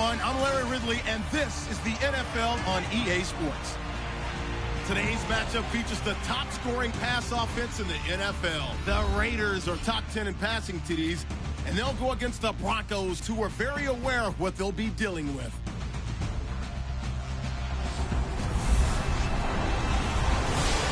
everyone. I'm Larry Ridley, and this is the NFL on EA Sports. Today's matchup features the top-scoring pass offense in the NFL. The Raiders are top 10 in passing TDs, and they'll go against the Broncos, who are very aware of what they'll be dealing with.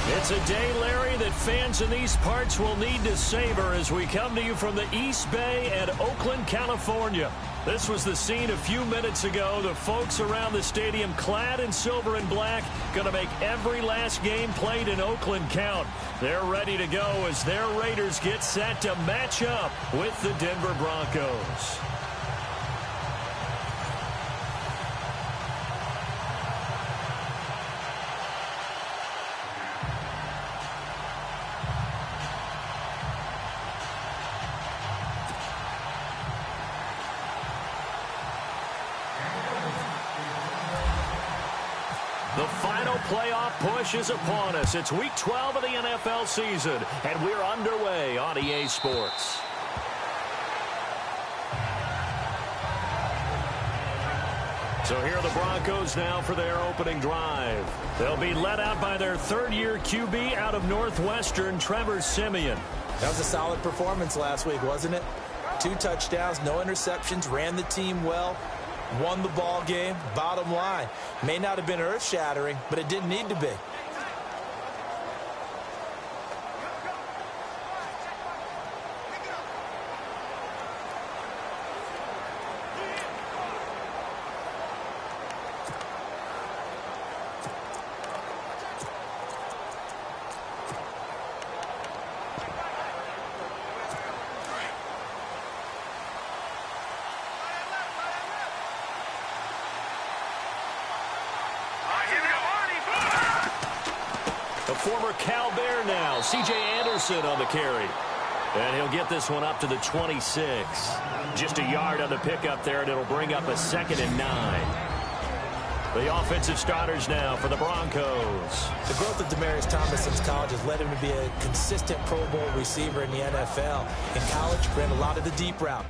It's a day, Larry, that fans in these parts will need to savor as we come to you from the East Bay and Oakland, California. This was the scene a few minutes ago. The folks around the stadium clad in silver and black going to make every last game played in Oakland count. They're ready to go as their Raiders get set to match up with the Denver Broncos. The final playoff push is upon us. It's Week 12 of the NFL season, and we're underway on EA Sports. So here are the Broncos now for their opening drive. They'll be led out by their third-year QB out of Northwestern, Trevor Siemian. That was a solid performance last week, wasn't it? 2 touchdowns, no interceptions, ran the team well. Won the ball game. Bottom line, may not have been earth-shattering, but it didn't need to be. Former Cal Bear now, C.J. Anderson on the carry. And he'll get this one up to the 26. Just a yard on the pickup there, and it'll bring up a 2nd and 9. The offensive starters now for the Broncos. The growth of Demaryius Thomas since college has led him to be a consistent Pro Bowl receiver in the NFL. In college, ran a lot of the deep route.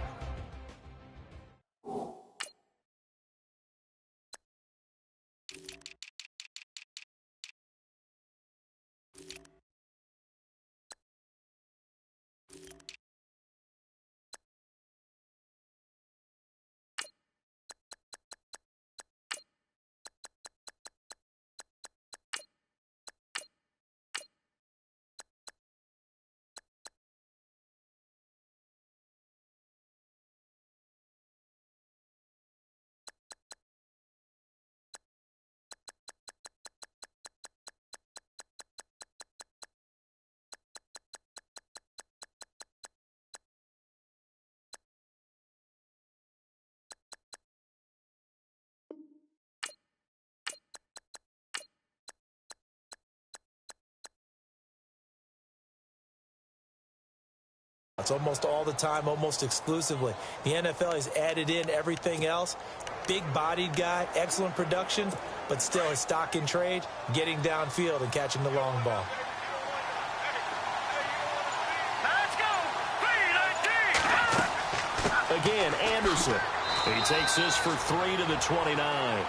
It's almost all the time, almost exclusively. The NFL has added in everything else. Big-bodied guy, excellent production, but still his stock in trade, getting downfield and catching the long ball. Let's go. Again, Anderson. He takes this for 3 to the 29.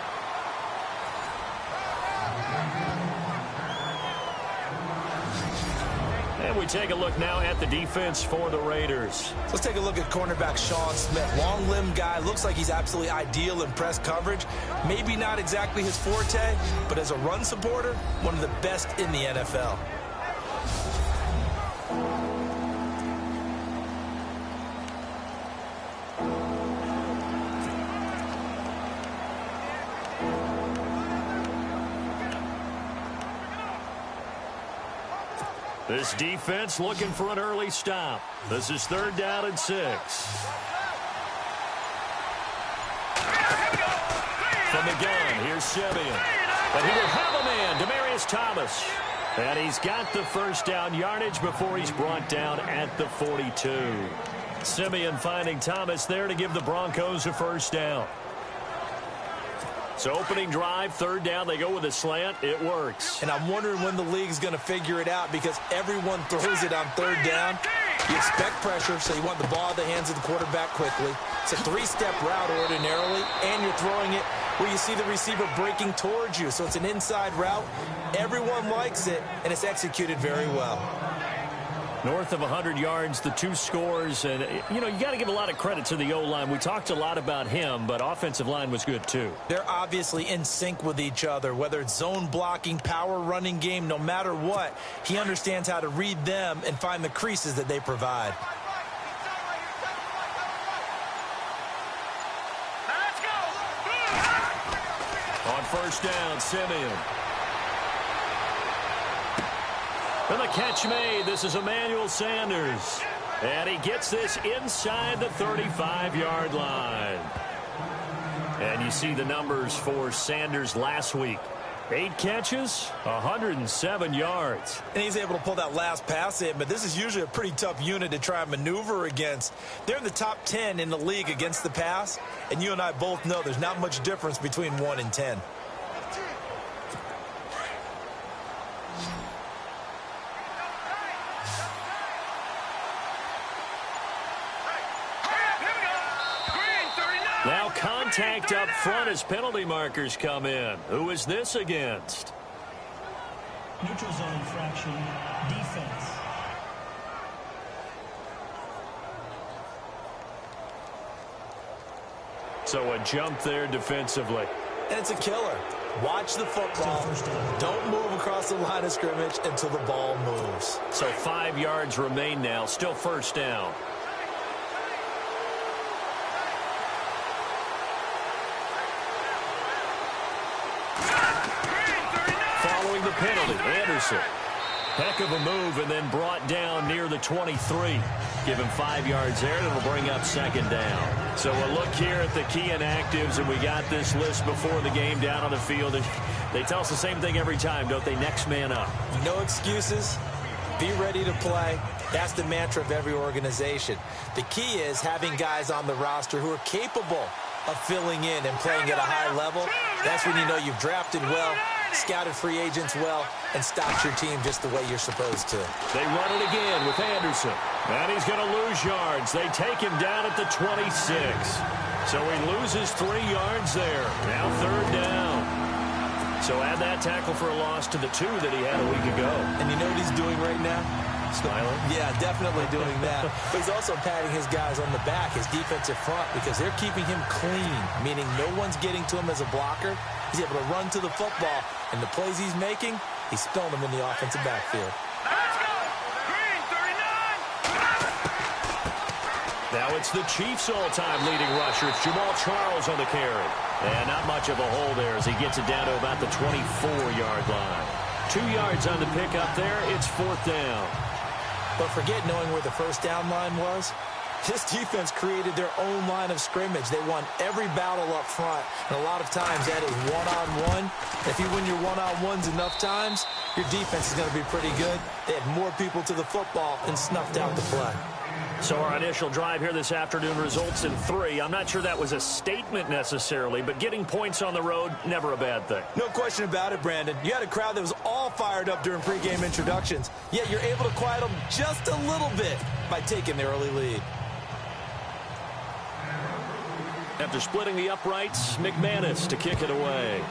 And we take a look now at the defense for the Raiders. Let's take a look at cornerback Sean Smith. Long-limbed guy, looks like he's absolutely ideal in press coverage. Maybe not exactly his forte, but as a run supporter, one of the best in the NFL. This defense looking for an early stop. This is 3rd down and 6. From the gun, here's Siemian. But he will have a man, Demaryius Thomas. And he's got the first down yardage before he's brought down at the 42. Siemian finding Thomas there to give the Broncos a first down. So opening drive, 3rd down, they go with a slant. It works. And I'm wondering when the league's going to figure it out because everyone throws it on 3rd down. You expect pressure, so you want the ball in the hands of the quarterback quickly. It's a three-step route ordinarily, and you're throwing it where you see the receiver breaking towards you. So it's an inside route. Everyone likes it, and it's executed very well. North of 100 yards, the 2 scores. And, you know, you got to give a lot of credit to the O-line. We talked a lot about him, but offensive line was good too. They're obviously in sync with each other, whether it's zone blocking, power running game, no matter what. He understands how to read them and find the creases that they provide. On first down, Simeon. And the catch made. This is Emmanuel Sanders. And he gets this inside the 35-yard line. And you see the numbers for Sanders last week. 8 catches, 107 yards. And he's able to pull that last pass in, but this is usually a pretty tough unit to try and maneuver against. They're in the top 10 in the league against the pass, and you and I both know there's not much difference between 1 and 10. Now contact up front as penalty markers come in. Who is this against? Neutral zone infraction, defense. So a jump there defensively. And it's a killer. Watch the football. Don't move across the line of scrimmage until the ball moves. So 5 yards remain now. Still first down. Following the penalty, Anderson. Heck of a move and then brought down near the 23. Give him 5 yards there, and it'll bring up second down. So a look here at the key inactives, and we got this list before the game down on the field. They tell us the same thing every time, don't they? Next man up. No excuses. Be ready to play. That's the mantra of every organization. The key is having guys on the roster who are capable of filling in and playing at a high level. That's when you know you've drafted well, scouted free agents well, and stocked your team just the way you're supposed to. They run it again with Anderson. And he's going to lose yards. They take him down at the 26. So he loses 3 yards there. Now third down. So add that tackle for a loss to the 2 that he had a week ago. And you know what he's doing right now? Smiling? Yeah, definitely doing that. But he's also patting his guys on the back, his defensive front, because they're keeping him clean, meaning no one's getting to him as a blocker. He's able to run to the football, and the plays he's making, he's spilling them in the offensive backfield. Now it's the Chiefs' all-time leading rusher. It's Jamal Charles on the carry. And not much of a hole there as he gets it down to about the 24-yard line. 2 yards on the pickup there. It's fourth down. But forget knowing where the first down line was. This defense created their own line of scrimmage. They won every battle up front. And a lot of times that is one-on-one. If you win your one-on-ones enough times, your defense is going to be pretty good. They had more people to the football and snuffed out the play. So our initial drive here this afternoon results in 3. I'm not sure that was a statement necessarily, but getting points on the road, never a bad thing. No question about it, Brandon. You had a crowd that was all fired up during pregame introductions, yet you're able to quiet them just a little bit by taking the early lead. After splitting the uprights, McManus to kick it away.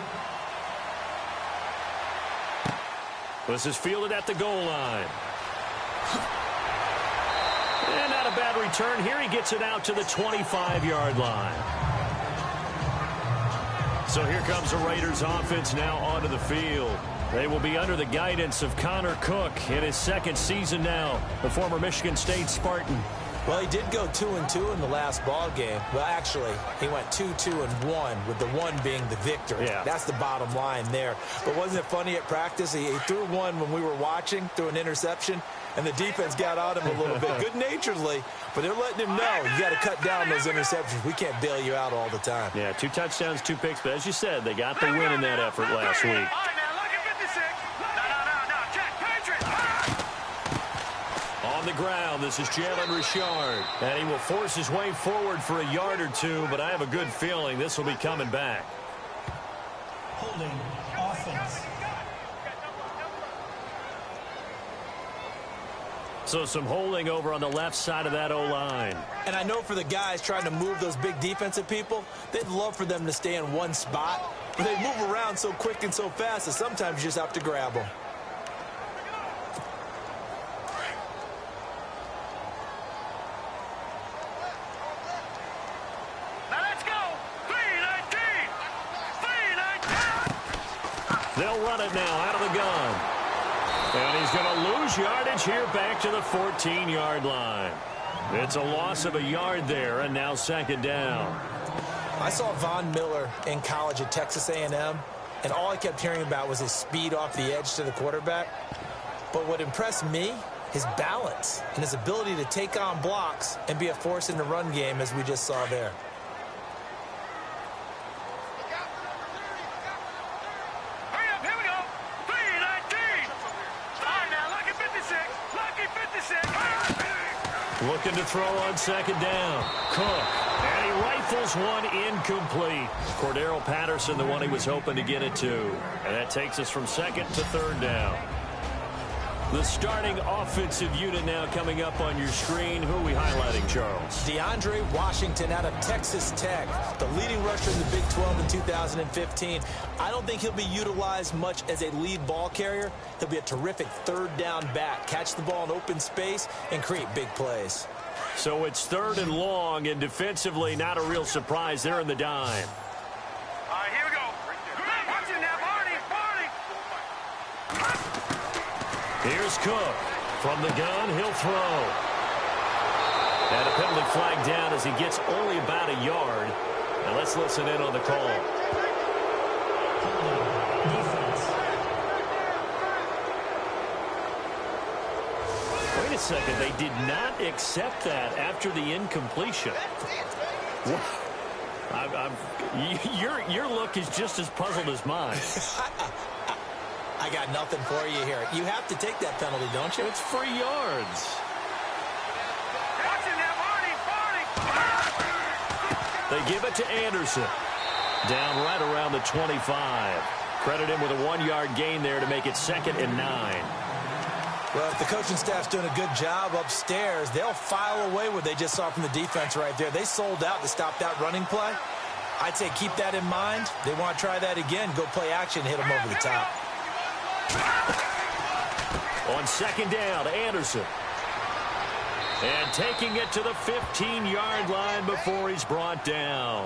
This is fielded at the goal line. And not a bad return here. He gets it out to the 25-yard line. So here comes the Raiders offense now onto the field. They will be under the guidance of Connor Cook in his second season now, the former Michigan State Spartan. Well, he did go 2-2 in the last ball game. Well, actually, he went 2-2-1, with the 1 being the victory. Yeah. That's the bottom line there. But wasn't it funny at practice? He threw one when we were watching, threw an interception, and the defense got on him a little bit, good-naturedly. But they're letting him know, you got to cut down those interceptions. We can't bail you out all the time. Yeah, 2 touchdowns, 2 picks. But as you said, they got the win in that effort last week. On the ground, this is Jalen Richard. And he will force his way forward for a yard or 2, but I have a good feeling this will be coming back. Holding offense. So some holding over on the left side of that O-line. And I know for the guys trying to move those big defensive people, they'd love for them to stay in one spot. But they move around so quick and so fast that sometimes you just have to grab them. They'll run it now out of the gun. And he's going to lose yardage here back to the 14-yard line. It's a loss of a yard there, and now second down. I saw Von Miller in college at Texas A&M, and all I kept hearing about was his speed off the edge to the quarterback. But what impressed me, his balance and his ability to take on blocks and be a force in the run game, as we just saw there. Looking to throw on second down. Cook. And he rifles one incomplete. Cordero Patterson, the one he was hoping to get it to. And that takes us from second to third down. The starting offensive unit now coming up on your screen. Who are we highlighting, Charles? DeAndre Washington out of Texas Tech, the leading rusher in the Big 12 in 2015. I don't think he'll be utilized much as a lead ball carrier. He'll be a terrific third down back. Catch the ball in open space and create big plays. So it's third and long, and defensively not a real surprise. They're in the dime. All right, here we go. Watch it now, Barney. Here's Cook. From the gun, he'll throw. And a penalty flag down as he gets only about a yard. Now let's listen in on the call. Defense. Wait a second. They did not accept that after the incompletion. Your look is just as puzzled as mine. I got nothing for you here. You have to take that penalty, don't you? It's free yards. Watch it now, Barney. They give it to Anderson. Down right around the 25. Credit him with a 1-yard gain there to make it 2nd and 9. Well, if the coaching staff's doing a good job upstairs, they'll file away what they just saw from the defense right there. They sold out to stop that running play. I'd say keep that in mind. They want to try that again. Go play action, hit them over the top. On second down, Anderson. And taking it to the 15-yard line before he's brought down.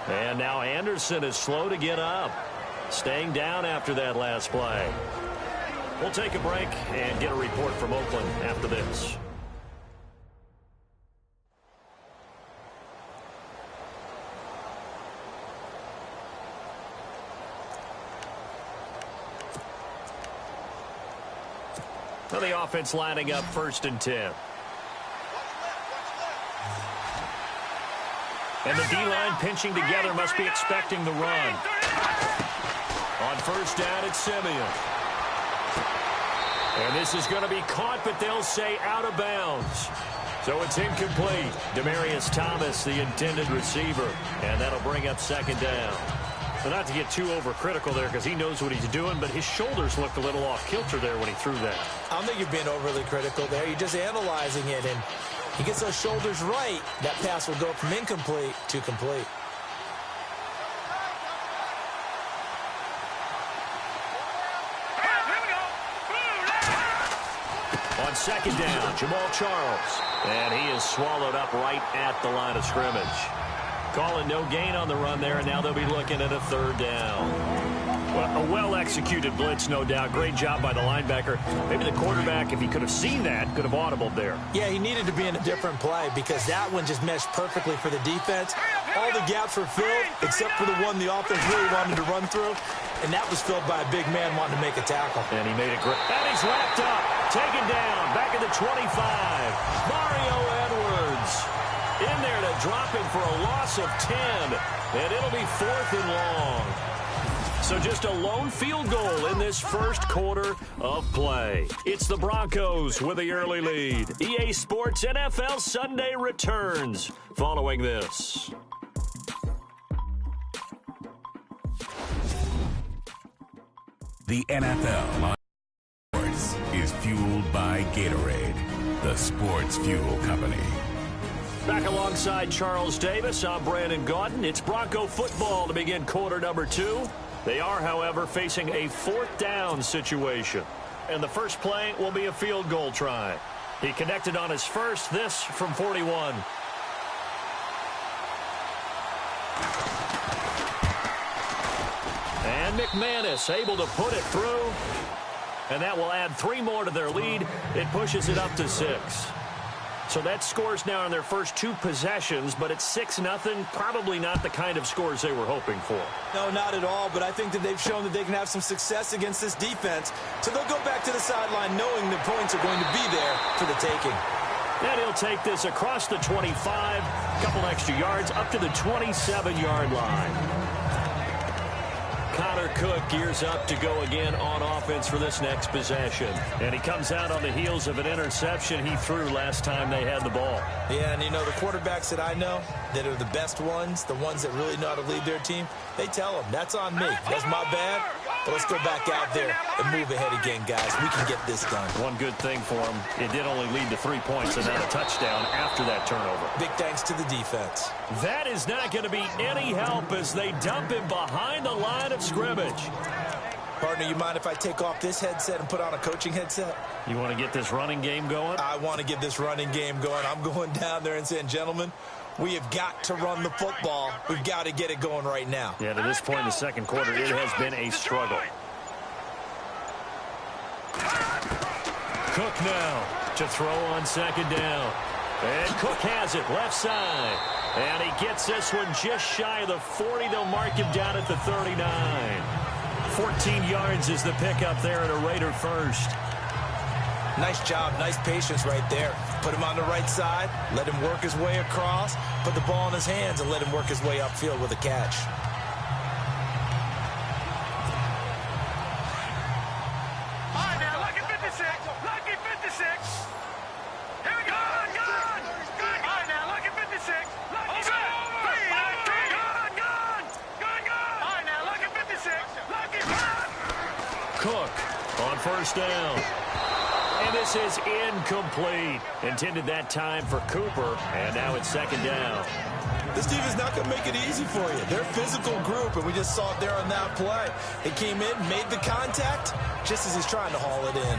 And now Anderson is slow to get up. Staying down after that last play. We'll take a break and get a report from Oakland after this. Well, the offense lining up 1st and 10. And the D-line pinching together, must be expecting the run. On 1st down, it's Simeon. And this is going to be caught, but they'll say out of bounds. So it's incomplete. Demaryius Thomas, the intended receiver. And that'll bring up 2nd down. So not to get too overcritical there because he knows what he's doing, but his shoulders looked a little off kilter there when he threw that. I don't think you're being overly critical there. You're just analyzing it, and he gets those shoulders right. That pass will go from incomplete to complete. On 2nd down, Jamal Charles. And he is swallowed up right at the line of scrimmage. Calling no gain on the run there, and now they'll be looking at a 3rd down. Well, a well-executed blitz, no doubt. Great job by the linebacker. Maybe the quarterback, if he could have seen that, could have audibled there. Yeah, he needed to be in a different play because that one just meshed perfectly for the defense. All the gaps were filled except for the one the offense really wanted to run through, and that was filled by a big man wanting to make a tackle. And he made it great. And he's wrapped up, taken down, back at the 25. Mario Edwards in there to drop him for a loss of 10, and it'll be 4th and long. So just a lone field goal in this first quarter of play. It's the Broncos with the early lead. EA Sports NFL Sunday returns following this. The NFL fueled by Gatorade, the sports fuel company. Back alongside Charles Davis, I'm Brandon Gaudin. It's Bronco football to begin quarter number 2. They are, however, facing a 4th down situation. And the first play will be a field goal try. He connected on his first, this from 41. And McManus able to put it through. And that will add 3 more to their lead. It pushes it up to 6. So that scores now in their first 2 possessions, but it's 6-0. Probably not the kind of scores they were hoping for. No, not at all, but I think that they've shown that they can have some success against this defense. So they'll go back to the sideline knowing the points are going to be there for the taking. And he'll take this across the 25, a couple extra yards, up to the 27-yard line. Connor Cook gears up to go again on offense for this next possession. And he comes out on the heels of an interception he threw last time they had the ball. Yeah, and you know, the quarterbacks that I know that are the best ones, the ones that really know how to lead their team, they tell them, that's on me. That's my bad. But let's go back out there and move ahead again, guys. We can get this done. One good thing for him, it did only lead to 3 points and not a touchdown after that turnover. Big thanks to the defense. That is not going to be any help as they dump him behind the line of scrimmage. Partner, you mind if I take off this headset and put on a coaching headset? You want to get this running game going? I want to get this running game going. I'm going down there and saying, gentlemen, we have got to run the football. We've got to get it going right now. Yeah, to this point in the second quarter, it has been a struggle. Cook now to throw on second down. And Cook has it left side. And he gets this one just shy of the 40. They'll mark him down at the 39. 14 yards is the pickup there at a Raider first. Nice job, nice patience right there. Put him on the right side, let him work his way across, put the ball in his hands, and let him work his way upfield with a catch. All right, now, lucky 56. Lucky 56. Here we go. Gun. All right, now, lucky 56. Lucky 56. Gun. All right, now, lucky 56. Lucky 56. Cook on first down. And this is incomplete. Intended that time for Cooper, and now it's second down. This team is not going to make it easy for you. They're a physical group, and we just saw it there on that play. He came in, made the contact, just as he's trying to haul it in.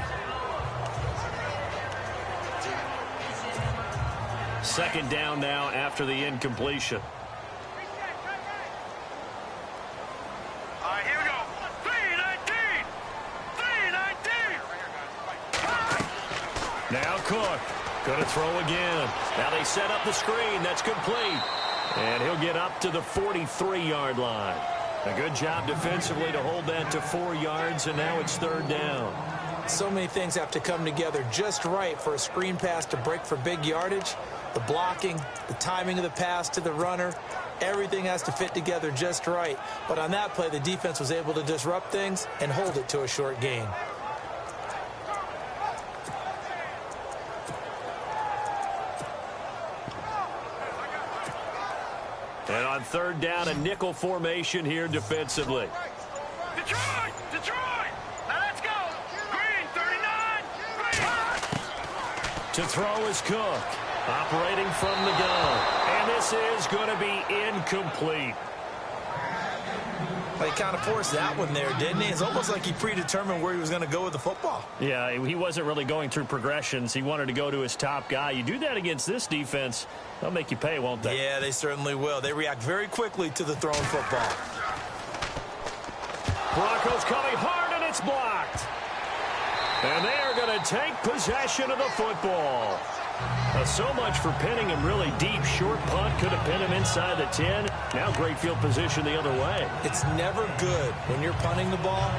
Second down now after the incompletion. All right, here we go. 3-19. Now Cook going to throw again. Now they set up the screen. That's complete. And he'll get up to the 43-yard line. A good job defensively to hold that to 4 yards, and now it's third down. So many things have to come together just right for a screen pass to break for big yardage. The blocking, the timing of the pass to the runner, everything has to fit together just right. But on that play, the defense was able to disrupt things and hold it to a short gain. And on third down, a nickel formation here defensively. Detroit! Now let's go! Green, 39! Green! To throw is Cook, operating from the gun. And this is going to be incomplete. Well, he kind of forced that one there, didn't he? It's almost like he predetermined where he was going to go with the football. Yeah, he wasn't really going through progressions. He wanted to go to his top guy. You do that against this defense, they'll make you pay, won't they? Yeah, they certainly will. They react very quickly to the thrown football. Broncos coming hard, and it's blocked. And they are going to take possession of the football. So much for pinning him really deep. Short punt could have pinned him inside the 10. Now great field position the other way. It's never good when you're punting the ball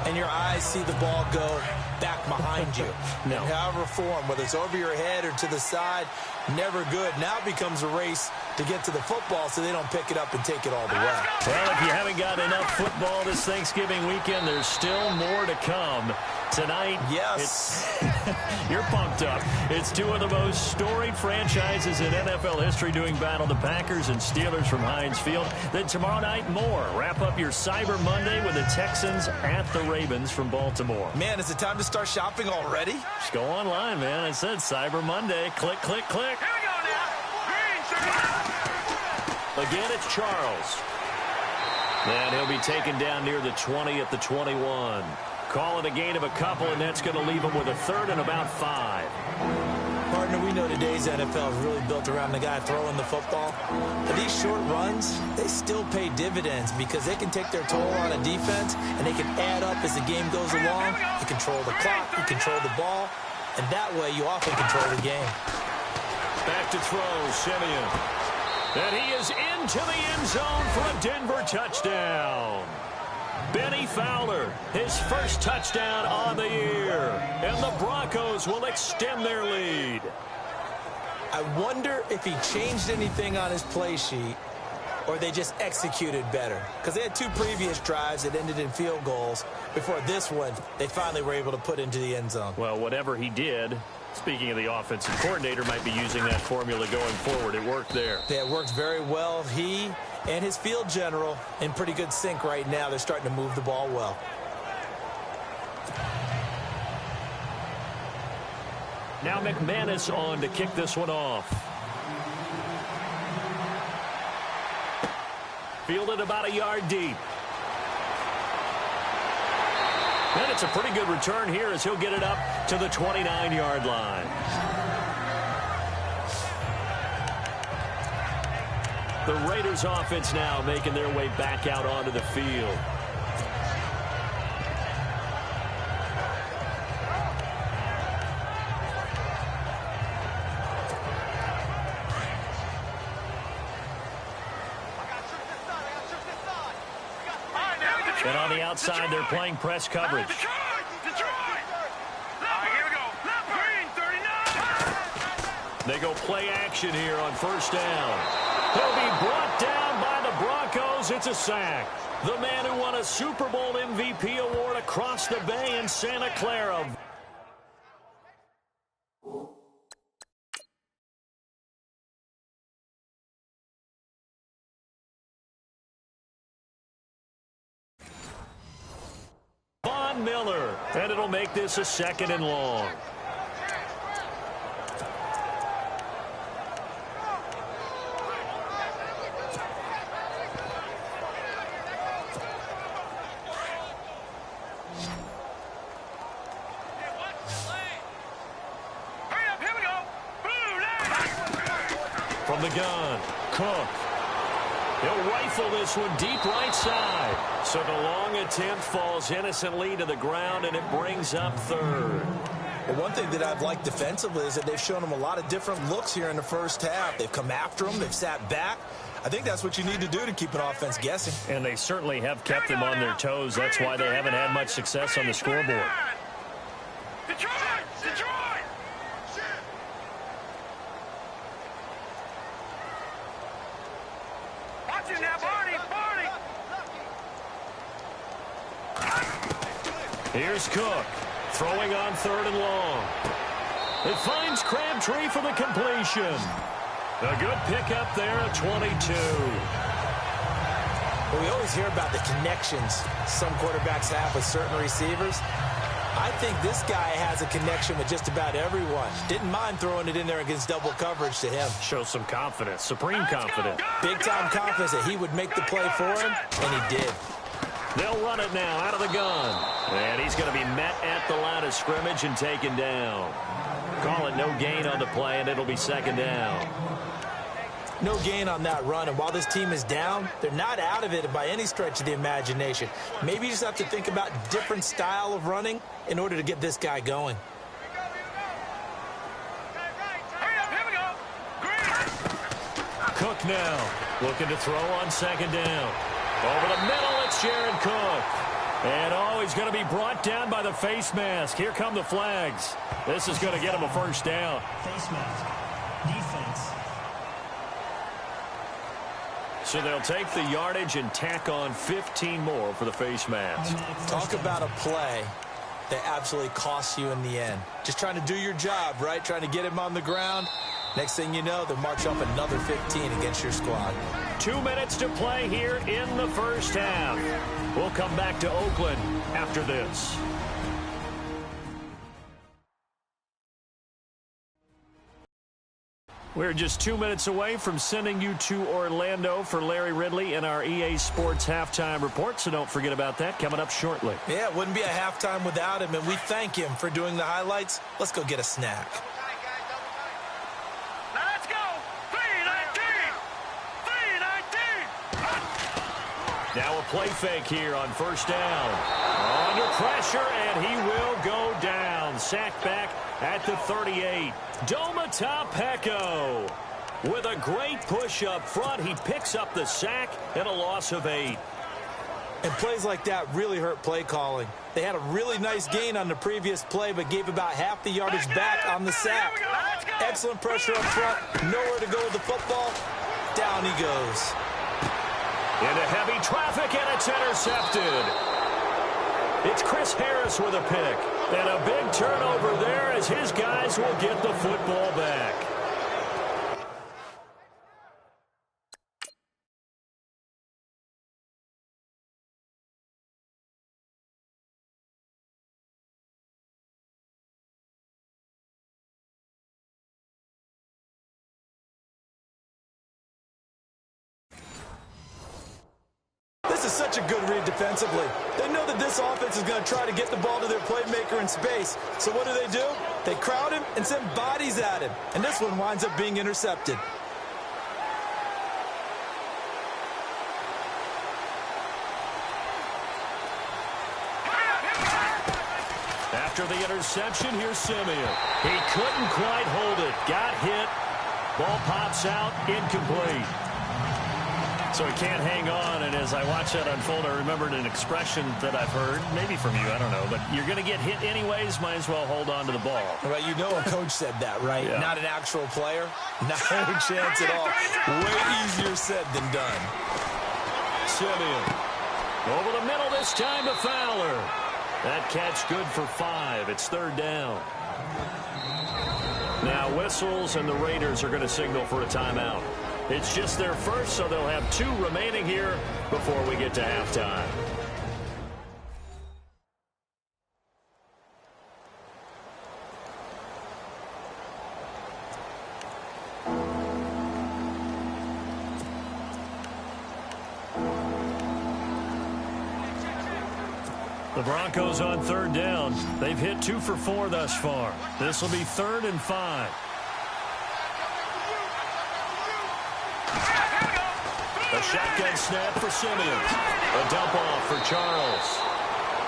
and your eyes see the ball go back behind you. No. In however form, whether it's over your head or to the side, never good. Now it becomes a race to get to the football so they don't pick it up and take it all the way. Well, if you haven't got enough football this Thanksgiving weekend, there's still more to come. Tonight, yes, you're pumped up. It's two of the most storied franchises in NFL history doing battle, the Packers and Steelers from Heinz Field. Then tomorrow night, more. Wrap up your Cyber Monday with the Texans at the Ravens from Baltimore. Man, is it time to start shopping already? Just go online, man. I said Cyber Monday. Click, click, click. Here we go now. Again, it's Charles. And he'll be taken down near the 20 at the 21. Call it a gain of a couple, and that's going to leave him with a third and about 5. Partner, we know today's NFL is really built around the guy throwing the football. But these short runs, they still pay dividends because they can take their toll on a defense, and they can add up as the game goes along. You control the clock, you control the ball, and that way you often control the game. Back to throw, Simeon. And he is into the end zone for a Denver touchdown. Benny Fowler, his first touchdown on the year. And the Broncos will extend their lead. I wonder if he changed anything on his play sheet or they just executed better. Because they had 2 previous drives that ended in field goals. Before this one, they finally were able to put into the end zone. Well, whatever he did, speaking of the offensive coordinator, might be using that formula going forward. It worked there. Yeah, it worked very well. He and his field general in pretty good sync right now. They're starting to move the ball well. Now McManus on to kick this one off. Fielded about a yard deep. And it's a pretty good return here as he'll get it up to the 29-yard line. The Raiders offense now making their way back out onto the field. And on the outside, they're playing press coverage. Detroit! All right, here we go. Green, 39. They go play action here on first down. He'll be brought down by the Broncos. It's a sack. The man who won a Super Bowl MVP award across the bay in Santa Clara. Von Miller, and it'll make this a 2nd and long. From the gun, Cook. He'll rifle this one deep right side. So the long attempt falls innocently to the ground, and it brings up 3rd. Well, one thing that I've liked defensively is that they've shown them a lot of different looks here in the first half. They've come after them. They've sat back. I think that's what you need to do to keep an offense guessing. And they certainly have kept them on their toes. That's why they haven't had much success on the scoreboard. Detroit! Watch him now, Barney! Here's Cook, throwing on 3rd and long. It finds Crabtree for the completion. A good pickup there at 22. Well, we always hear about the connections some quarterbacks have with certain receivers. I think this guy has a connection with just about everyone. Didn't mind throwing it in there against double coverage to him. Shows some confidence, supreme confidence. Big-time confidence that he would make the play for him, and he did. They'll run it now out of the gun. And he's going to be met at the line of scrimmage and taken down. Call it no gain on the play, and it'll be 2nd down. No gain on that run, and while this team is down, they're not out of it by any stretch of the imagination. Maybe you just have to think about different style of running in order to get this guy going. Cook now looking to throw on 2nd down. Over the middle, it's Jared Cook. And, he's going to be brought down by the face mask. Here come the flags. This is going to get him a first down. Face mask. Defense. So they'll take the yardage and tack on 15 more for the face mask. Talk about a play they absolutely cost you in the end. Just trying to do your job, right? Trying to get him on the ground. Next thing you know, they'll march up another 15 against your squad. 2 minutes to play here in the first half. We'll come back to Oakland after this. We're just 2 minutes away from sending you to Orlando for Larry Ridley in our EA Sports Halftime Report, so don't forget about that coming up shortly. Yeah, it wouldn't be a halftime without him, and we thank him for doing the highlights. Let's go get a snack. Let's go. 319. 319. Now a play fake here on first down. Under pressure, and he will go down. Sacked back at the 38. Domata Peko with a great push up front. He picks up the sack and a loss of 8. And plays like that really hurt play calling. They had a really nice gain on the previous play, but gave about half the yardage back on the sack. Excellent pressure up front. Nowhere to go with the football. Down he goes. Into heavy traffic, and it's intercepted. It's Chris Harris with a pick. And a big turnover there as his guys will get the football back. This is such a good read defensively. They know that this offense is going to try to get the ball to their playmaker in space. So what do? They crowd him and send bodies at him. And this one winds up being intercepted. After the interception, here's Simeon. He couldn't quite hold it. Got hit. Ball pops out. Incomplete. So he can't hang on, and as I watch that unfold, I remembered an expression that I've heard, maybe from you, I don't know, but you're going to get hit anyways, might as well hold on to the ball. Right, you know a coach said that, right? Yeah. Not an actual player. Not a chance at all. Way easier said than done. Simeon. Over the middle this time to Fowler. That catch good for 5. It's third down. Now whistles, and the Raiders are going to signal for a timeout. It's just their first, so they'll have 2 remaining here before we get to halftime. The Broncos on third down. They've hit 2 for 4 thus far. This will be 3rd and 5. A shotgun snap for Simmons. A dump off for Charles.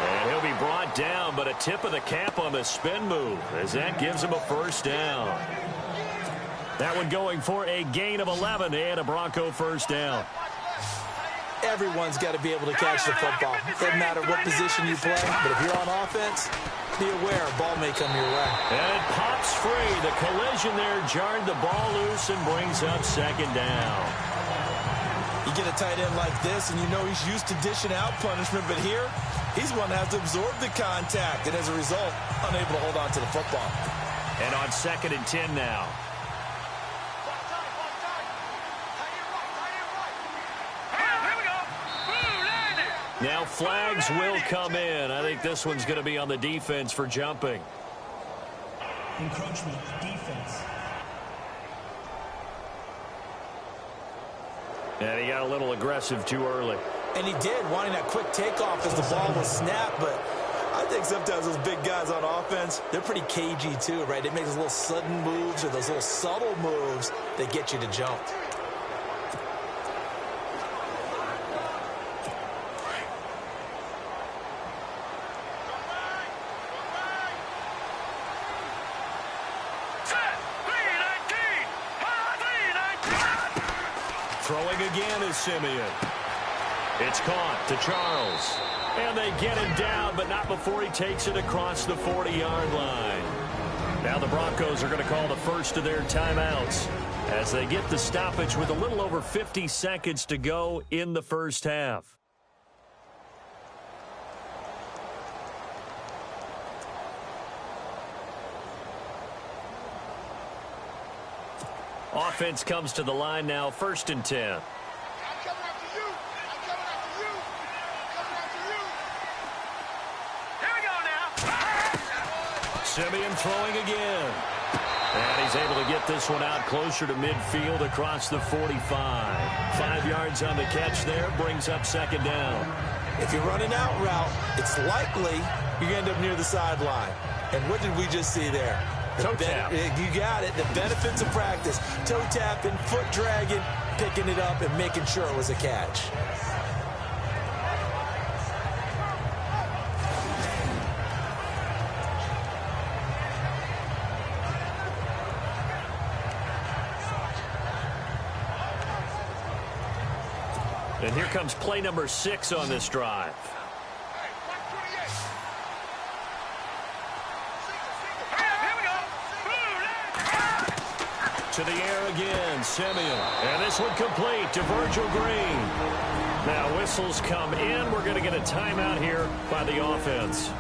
And he'll be brought down, but a tip of the cap on the spin move as that gives him a first down. That one going for a gain of 11 and a Bronco first down. Everyone's got to be able to catch the football. Doesn't matter what position you play, but if you're on offense, be aware a ball may come your way. And it pops free. The collision there jarred the ball loose and brings up second down. You get a tight end like this, and you know he's used to dishing out punishment, but here, he's one that has to absorb the contact, and as a result, unable to hold on to the football. And on 2nd and 10 now. Now flags will come in. I think this one's going to be on the defense for jumping. Encroachment, defense. And he got a little aggressive too early. And he did, wanting that quick takeoff as the ball was snapped, but I think sometimes those big guys on offense, they're pretty cagey too, right? They make those little sudden moves or those little subtle moves that get you to jump. Throwing again is Simeon. It's caught to Charles. And they get him down, but not before he takes it across the 40-yard line. Now the Broncos are going to call the first of their timeouts as they get the stoppage with a little over 50 seconds to go in the first half. offense comes to the line now, 1st and 10. I'm coming after you. I'm coming after you. I'm coming after you. Here we go now. Simeon throwing again. And he's able to get this one out closer to midfield across the 45. 5 yards on the catch there, brings up 2nd down. If you're running out route, it's likely you end up near the sideline. And what did we just see there? Toe tap. You got it. The benefits of practice. Toe tapping, foot dragging, picking it up, and making sure it was a catch. And here comes play number 6 on this drive. To the air again, Simeon. And this one complete to Virgil Green. Now whistles come in. We're going to get a timeout here by the offense,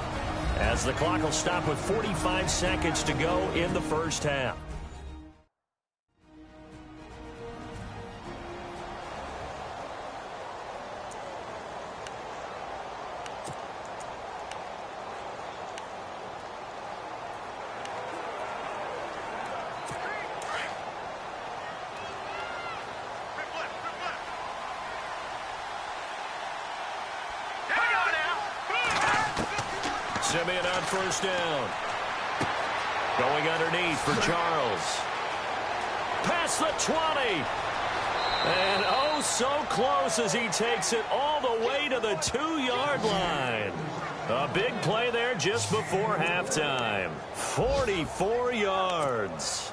as the clock will stop with 45 seconds to go in the first half. Simeon on 1st down. Going underneath for Charles. Past the 20. And oh, so close as he takes it all the way to the 2-yard line. A big play there just before halftime. 44 yards.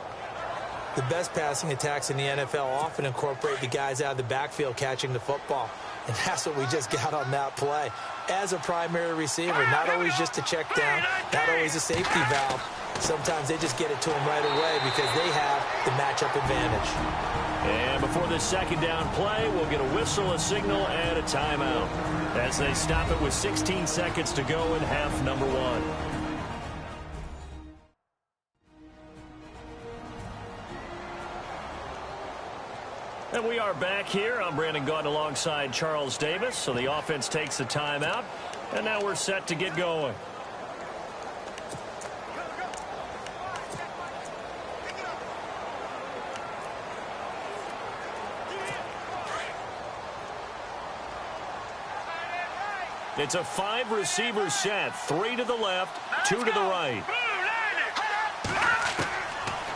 The best passing attacks in the NFL often incorporate the guys out of the backfield catching the football. And that's what we just got on that play. As a primary receiver, not always just a check down, not always a safety valve. Sometimes they just get it to them right away because they have the matchup advantage. And before this 2nd down play, we'll get a whistle, a signal, and a timeout as they stop it with 16 seconds to go in half number 1. And we are back here. I'm Brandon Gaudin alongside Charles Davis. So the offense takes the timeout, and now we're set to get going. It's a 5-receiver set, 3 to the left, 2 to the right.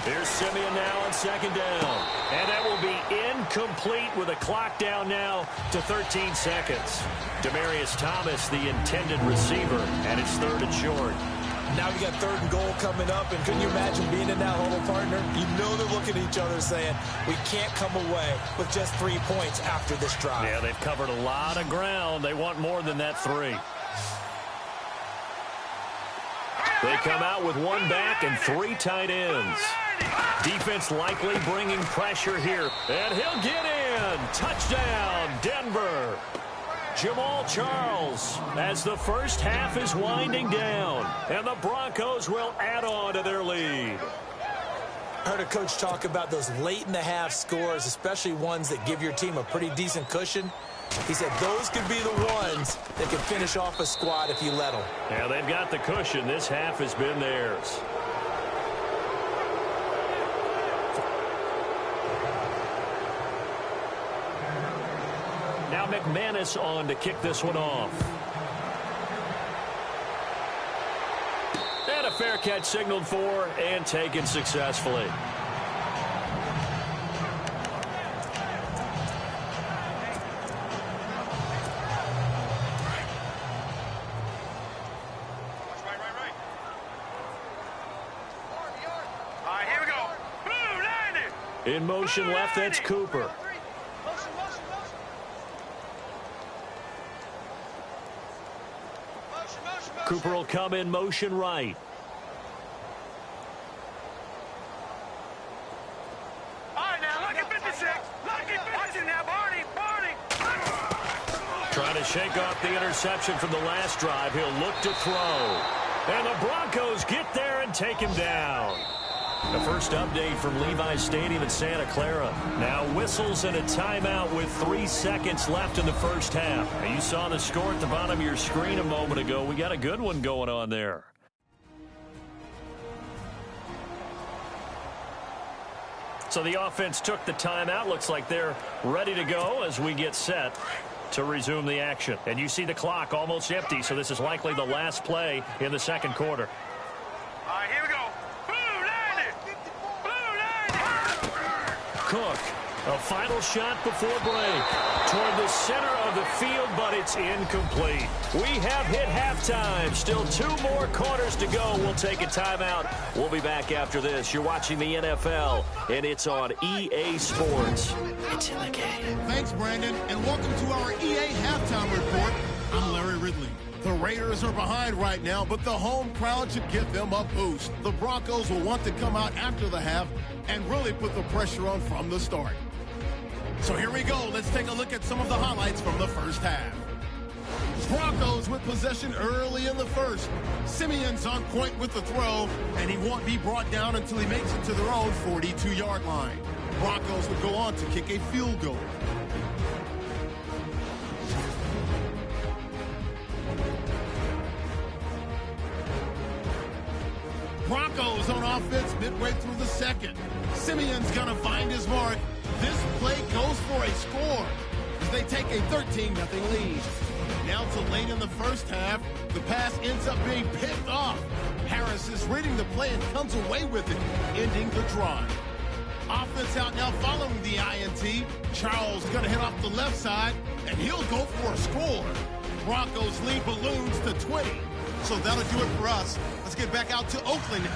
Here's Simeon now on 2nd down. And that will be incomplete with a clock down now to 13 seconds. Demaryius Thomas, the intended receiver, and it's 3rd and short. Now we got 3rd and goal coming up, and couldn't you imagine being in that huddle, partner? You know they're looking at each other saying, we can't come away with just 3 points after this drive. Yeah, they've covered a lot of ground. They want more than that 3. They come out with 1 back and 3 tight ends. Defense likely bringing pressure here. And he'll get in. Touchdown, Denver. Jamal Charles as the first half is winding down. And the Broncos will add on to their lead. I heard a coach talk about those late-in-the-half scores, especially ones that give your team a pretty decent cushion. He said those could be the ones that can finish off a squad if you let them. Yeah, they've got the cushion. This half has been theirs. Now McManus on to kick this one off. And a fair catch signaled for and taken successfully. In motion left, that's Cooper. Cooper will come in motion right. All right, now, look at 56. Look at 56 now, Barney. Trying to shake off the interception from the last drive. He'll look to throw. And the Broncos get there and take him down. The first update from Levi's Stadium in Santa Clara. Now whistles and a timeout with 3 seconds left in the first half. Now, you saw the score at the bottom of your screen a moment ago. We got a good one going on there. So the offense took the timeout. Looks like they're ready to go as we get set to resume the action. And you see the clock almost empty, so this is likely the last play in the second quarter. All right, here we go. Blue line. Cook, a final shot before break. Toward the center of the field, but it's incomplete. We have hit halftime. Still 2 more quarters to go. We'll take a timeout. We'll be back after this. You're watching the NFL, and it's on EA Sports. It's in the game. Thanks, Brandon, and welcome to our EA Halftime Report. I'm Larry Ridley. The Raiders are behind right now, but the home crowd should give them a boost. The Broncos will want to come out after the half and really put the pressure on from the start. So here we go. Let's take a look at some of the highlights from the first half. Broncos with possession early in the first. Simeon's on point with the throw, and he won't be brought down until he makes it to their own 42-yard line. Broncos would go on to kick a field goal. Broncos on offense midway through the second. Simeon's going to find his mark. This play goes for a score as they take a 13-0 lead. Now to late in the first half, the pass ends up being picked off. Harris is reading the play and comes away with it, ending the drive. Offense out now following the INT. Charles going to hit off the left side, and he'll go for a score. Broncos lead balloons to 20. So that'll do it for us. Let's get back out to Oakland.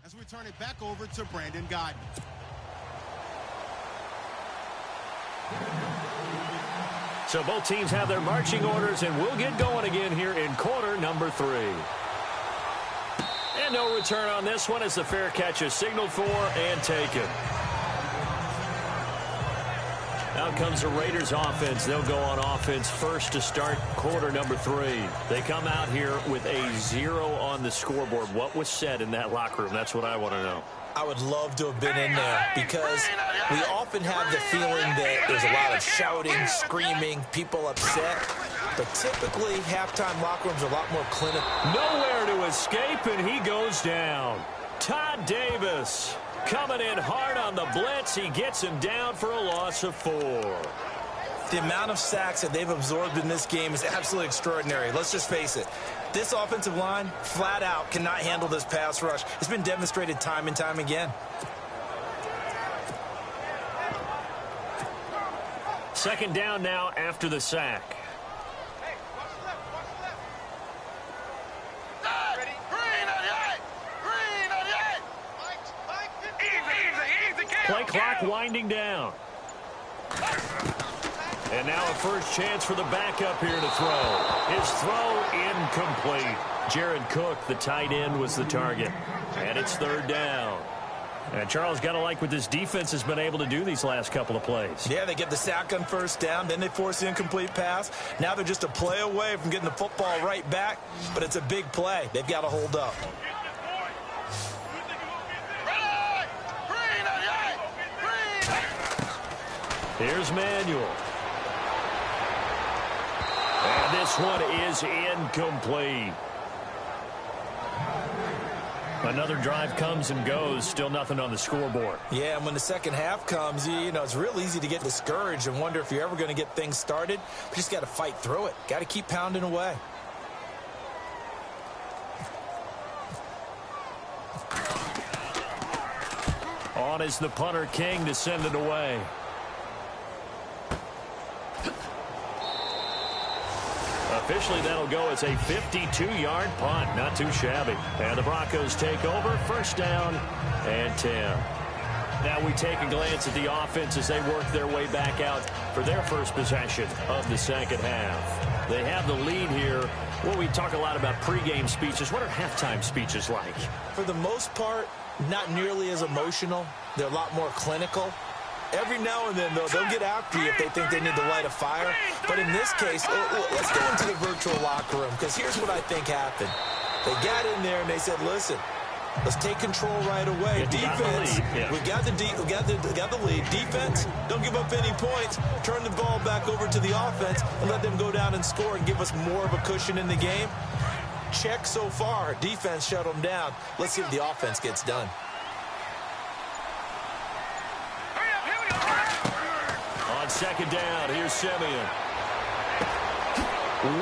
As we turn it back over to Brandon Godden. So both teams have their marching orders, and we'll get going again here in quarter number 3. And no return on this one as the fair catch is signaled for and taken. Out comes the Raiders offense. They'll go on offense first to start quarter number 3. They come out here with a 0 on the scoreboard. What was said in that locker room? That's what I want to know. I would love to have been in there because we often have the feeling that there's a lot of shouting, screaming, people upset. But typically, halftime locker rooms are a lot more clinical. Nowhere to escape, and he goes down. Todd Davis coming in hard on the blitz. He gets him down for a loss of 4. The amount of sacks that they've absorbed in this game is absolutely extraordinary. Let's just face it. This offensive line, flat out, cannot handle this pass rush. It's been demonstrated time and time again. Second down now after the sack. Play clock winding down. And now a first chance for the backup here to throw. His throw incomplete. Jared Cook, the tight end, was the target. And it's third down. And Charles, got to like what this defense has been able to do these last couple of plays. Yeah, they get the sack on first down, then they force the incomplete pass. Now they're just a play away from getting the football right back, but it's a big play. They've got to hold up. Here's Manuel. And this one is incomplete. Another drive comes and goes. Still nothing on the scoreboard. Yeah, and when the second half comes, you know, it's real easy to get discouraged and wonder if you're ever going to get things started. But you just got to fight through it. Got to keep pounding away. On is the punter, King, to send it away. A Officially, that'll go as a 52-yard punt. Not too shabby. And the Broncos take over. First down and 10. Now we take a glance at the offense as they work their way back out for their first possession of the second half. They have the lead here. Well, we talk a lot about pregame speeches. What are halftime speeches like? For the most part, not nearly as emotional. They're a lot more clinical. Every now and then, though, they'll get after you if they think they need to light a fire. But in this case, let's go into the virtual locker room, because here's what I think happened. They got in there and they said, listen, let's take control right away. Defense, we got the lead. Defense, don't give up any points. Turn the ball back over to the offense and let them go down and score and give us more of a cushion in the game. Check so far. Defense shut them down. Let's see if the offense gets done. On second down, here's Simeon.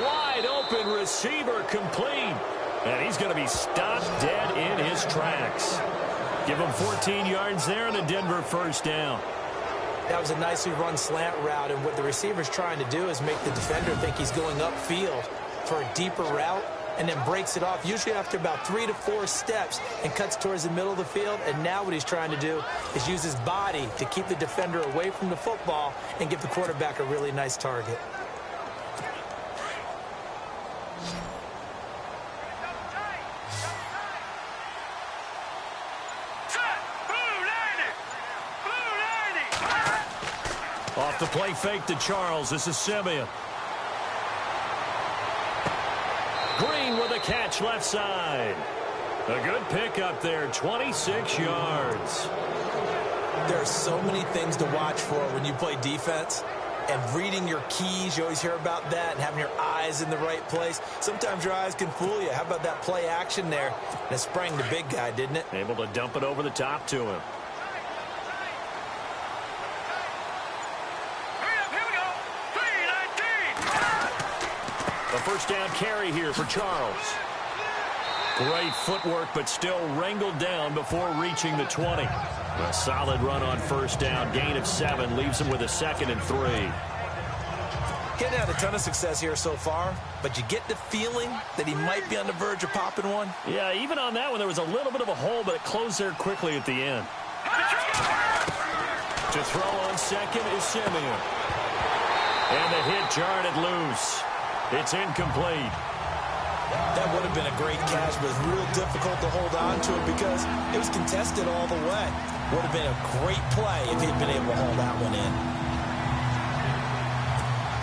Wide open receiver complete. And he's going to be stopped dead in his tracks. Give him 14 yards there and a Denver first down. That was a nicely run slant route, and what the receiver's trying to do is make the defender think he's going upfield for a deeper route, and then breaks it off, usually after about 3 to 4 steps, and cuts towards the middle of the field. And now what he's trying to do is use his body to keep the defender away from the football and give the quarterback a really nice target. Off the play fake to Charles. This is Simeon. Green with a catch left side. A good pickup there, 26 yards. There are so many things to watch for when you play defense. And reading your keys, you always hear about that, and having your eyes in the right place. Sometimes your eyes can fool you. How about that play action there? And it sprang the big guy, didn't it? Able to dump it over the top to him. A first down carry here for Charles. Great footwork, but still wrangled down before reaching the 20. A solid run on first down. Gain of 7 leaves him with a 2nd and 3. Getting had a ton of success here so far, but you get the feeling that he might be on the verge of popping one. Yeah, even on that one, there was a little bit of a hole, but it closed there quickly at the end. To throw on second is Simeon. And the hit jarred it loose. It's incomplete. That would have been a great catch, but it was real difficult to hold on to it because it was contested all the way. Would have been a great play if he'd been able to hold that one in.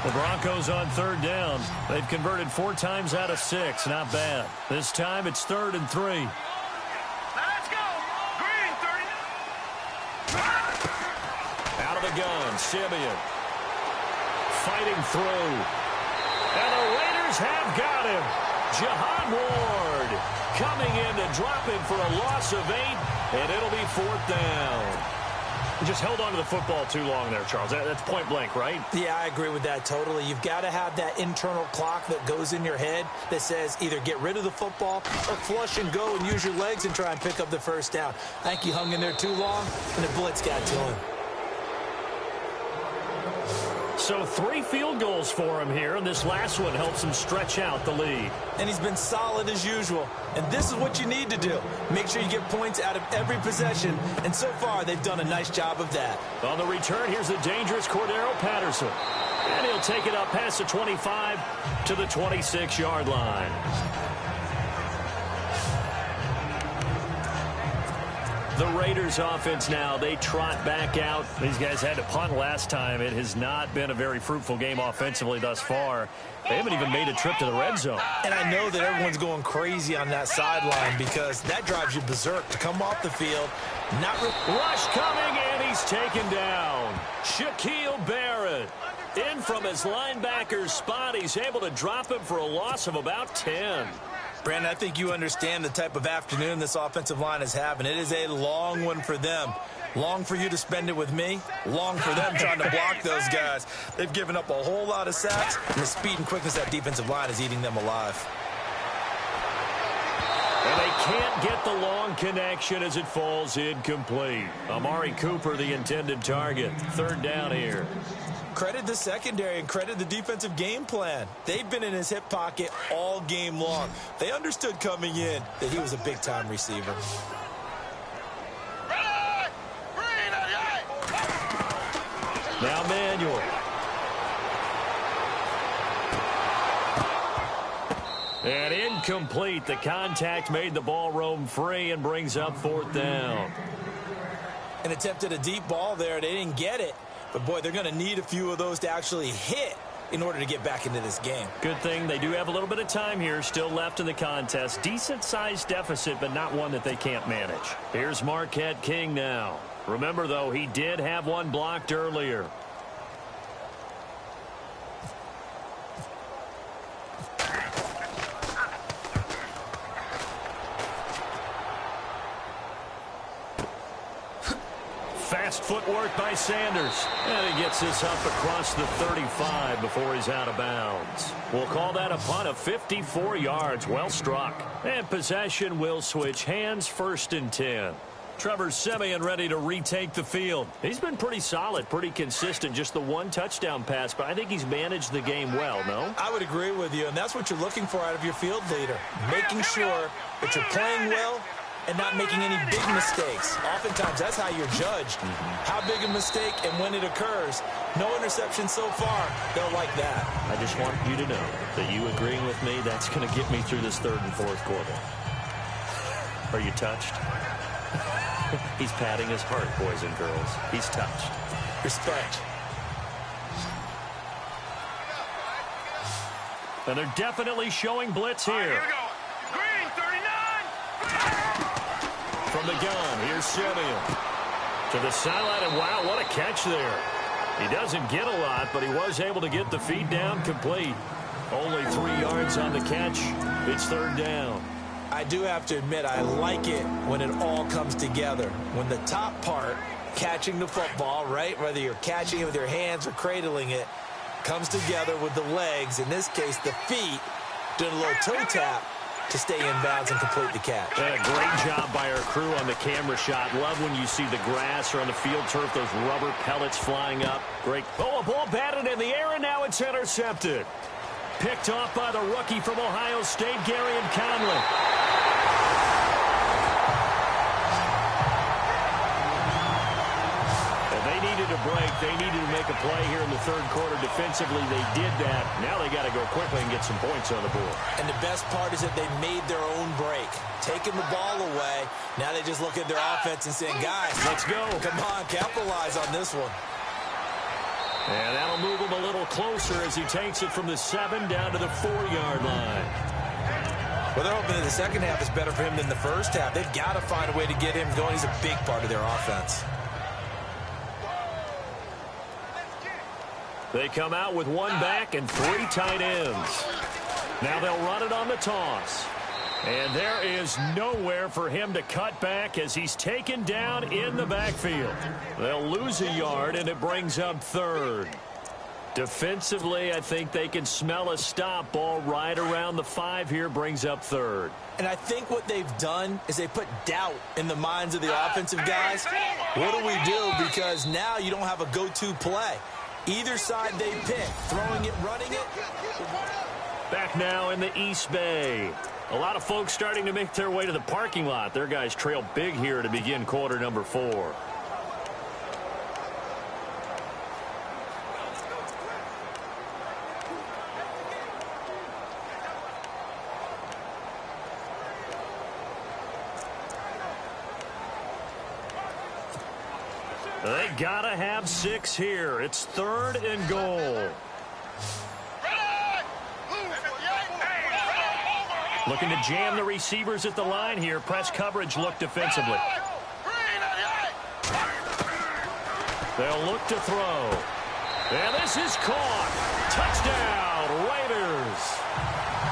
The Broncos on third down. They've converted 4 times out of 6. Not bad. This time it's 3rd and 3. Let's go. Green 30. Out of the gun, Simeon. Fighting through. And the Raiders have got him. Jahan Ward coming in to drop him for a loss of 8, and it'll be 4th down. He just held on to the football too long there, Charles. That's point blank, right? Yeah, I agree with that totally. You've got to have that internal clock that goes in your head that says either get rid of the football or flush and go and use your legs and try and pick up the first down. I think he hung in there too long, and the blitz got to him. So 3 field goals for him here, and this last one helps him stretch out the lead. And he's been solid as usual. And this is what you need to do. Make sure you get points out of every possession. And so far, they've done a nice job of that. On the return, here's the dangerous Cordero Patterson. And he'll take it up past the 25 to the 26-yard line. The Raiders offense now, they trot back out. These guys had to punt last time. It has not been a very fruitful game offensively thus far. They haven't even made a trip to the red zone. And I know that everyone's going crazy on that sideline because that drives you berserk to come off the field. Rush coming, and he's taken down. Shaquille Barrett in from his linebacker's spot. He's able to drop him for a loss of about 10. Brandon, I think you understand the type of afternoon this offensive line is having. It is a long one for them. Long for you to spend it with me. Long for them trying to block those guys. They've given up a whole lot of sacks, and the speed and quickness of that defensive line is eating them alive. And they can't get the long connection as it falls incomplete. Amari Cooper, the intended target. 3rd down here. Credit the secondary and credit the defensive game plan. They've been in his hip pocket all game long. They understood coming in that he was a big-time receiver. Now Manuel. And incomplete. The contact made the ball roam free and brings up 4th down. And attempted a deep ball there. They didn't get it. But, boy, they're going to need a few of those to actually hit in order to get back into this game. Good thing they do have a little bit of time here still left in the contest. Decent-sized deficit, but not one that they can't manage. Here's Marquette King now. Remember, though, he did have one blocked earlier. Fast footwork by Sanders. And he gets this up across the 35 before he's out of bounds. We'll call that a punt of 54 yards. Well struck. And possession will switch hands, 1st and 10. Trevor Siemian ready to retake the field. He's been pretty solid, pretty consistent. Just the one touchdown pass, but I think he's managed the game well, no? I would agree with you, and that's what you're looking for out of your field leader. Making sure that you're playing well and not making any big mistakes. Oftentimes, that's how you're judged. How big a mistake and when it occurs. No interception so far. They'll like that. I just want you to know that you agreeing with me, that's going to get me through this 3rd and 4th quarter. Are you touched? He's patting his heart, boys and girls. He's touched. Respect. And they're definitely showing blitz here. Here we go. Green, 39. From the gun, here's Siemian. To the sideline, and wow, what a catch there. He doesn't get a lot, but he was able to get the feet down complete. Only 3 yards on the catch. It's 3rd down. I do have to admit, I like it when it all comes together. When the top part, catching the football, right, whether you're catching it with your hands or cradling it, comes together with the legs, in this case the feet, doing a little toe tap to stay in bounds and complete the catch. And a great job by our crew on the camera shot. Love when you see the grass or on the field turf, those rubber pellets flying up. Great. Oh, a ball batted in the air, and now it's intercepted. Picked off by the rookie from Ohio State, Garyon Conley. And they needed a break. They needed to make a play here in the 3rd quarter. Defensively, they did that. Now they got to go quickly and get some points on the board. And the best part is that they made their own break. Taking the ball away. Now they just look at their offense and saying, guys, let's go. Come on, capitalize on this one. And that'll move him a little closer as he takes it from the 7 down to the 4-yard line. Well, they're hoping that the second half is better for him than the first half. They've got to find a way to get him going. He's a big part of their offense. They come out with 1 back and 3 tight ends. Now they'll run it on the toss. And there is nowhere for him to cut back as he's taken down in the backfield. They'll lose a yard, and it brings up 3rd. Defensively, I think they can smell a stop. Ball right around the 5 here, brings up 3rd. And I think what they've done is they put doubt in the minds of the offensive guys. What do we do? Because now you don't have a go-to play. Either side they pick, throwing it, running it. Back now in the East Bay. A lot of folks starting to make their way to the parking lot. Their guys trail big here to begin quarter number 4. They gotta have 6 here. It's 3rd and goal. Looking to jam the receivers at the line here. Press coverage look defensively. They'll look to throw. And this is caught. Touchdown, Raiders.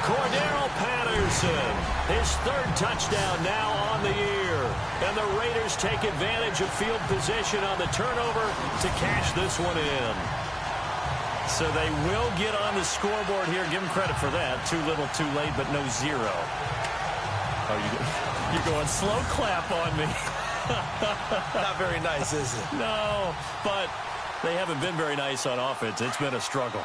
Cordero Patterson, his 3rd touchdown now on the year. And the Raiders take advantage of field position on the turnover to cash this one in. So they will get on the scoreboard here. Give them credit for that. Too little, too late, but no 0. Oh, you're going slow clap on me. Not very nice, is it? No, but They haven't been very nice on offense. It's been a struggle.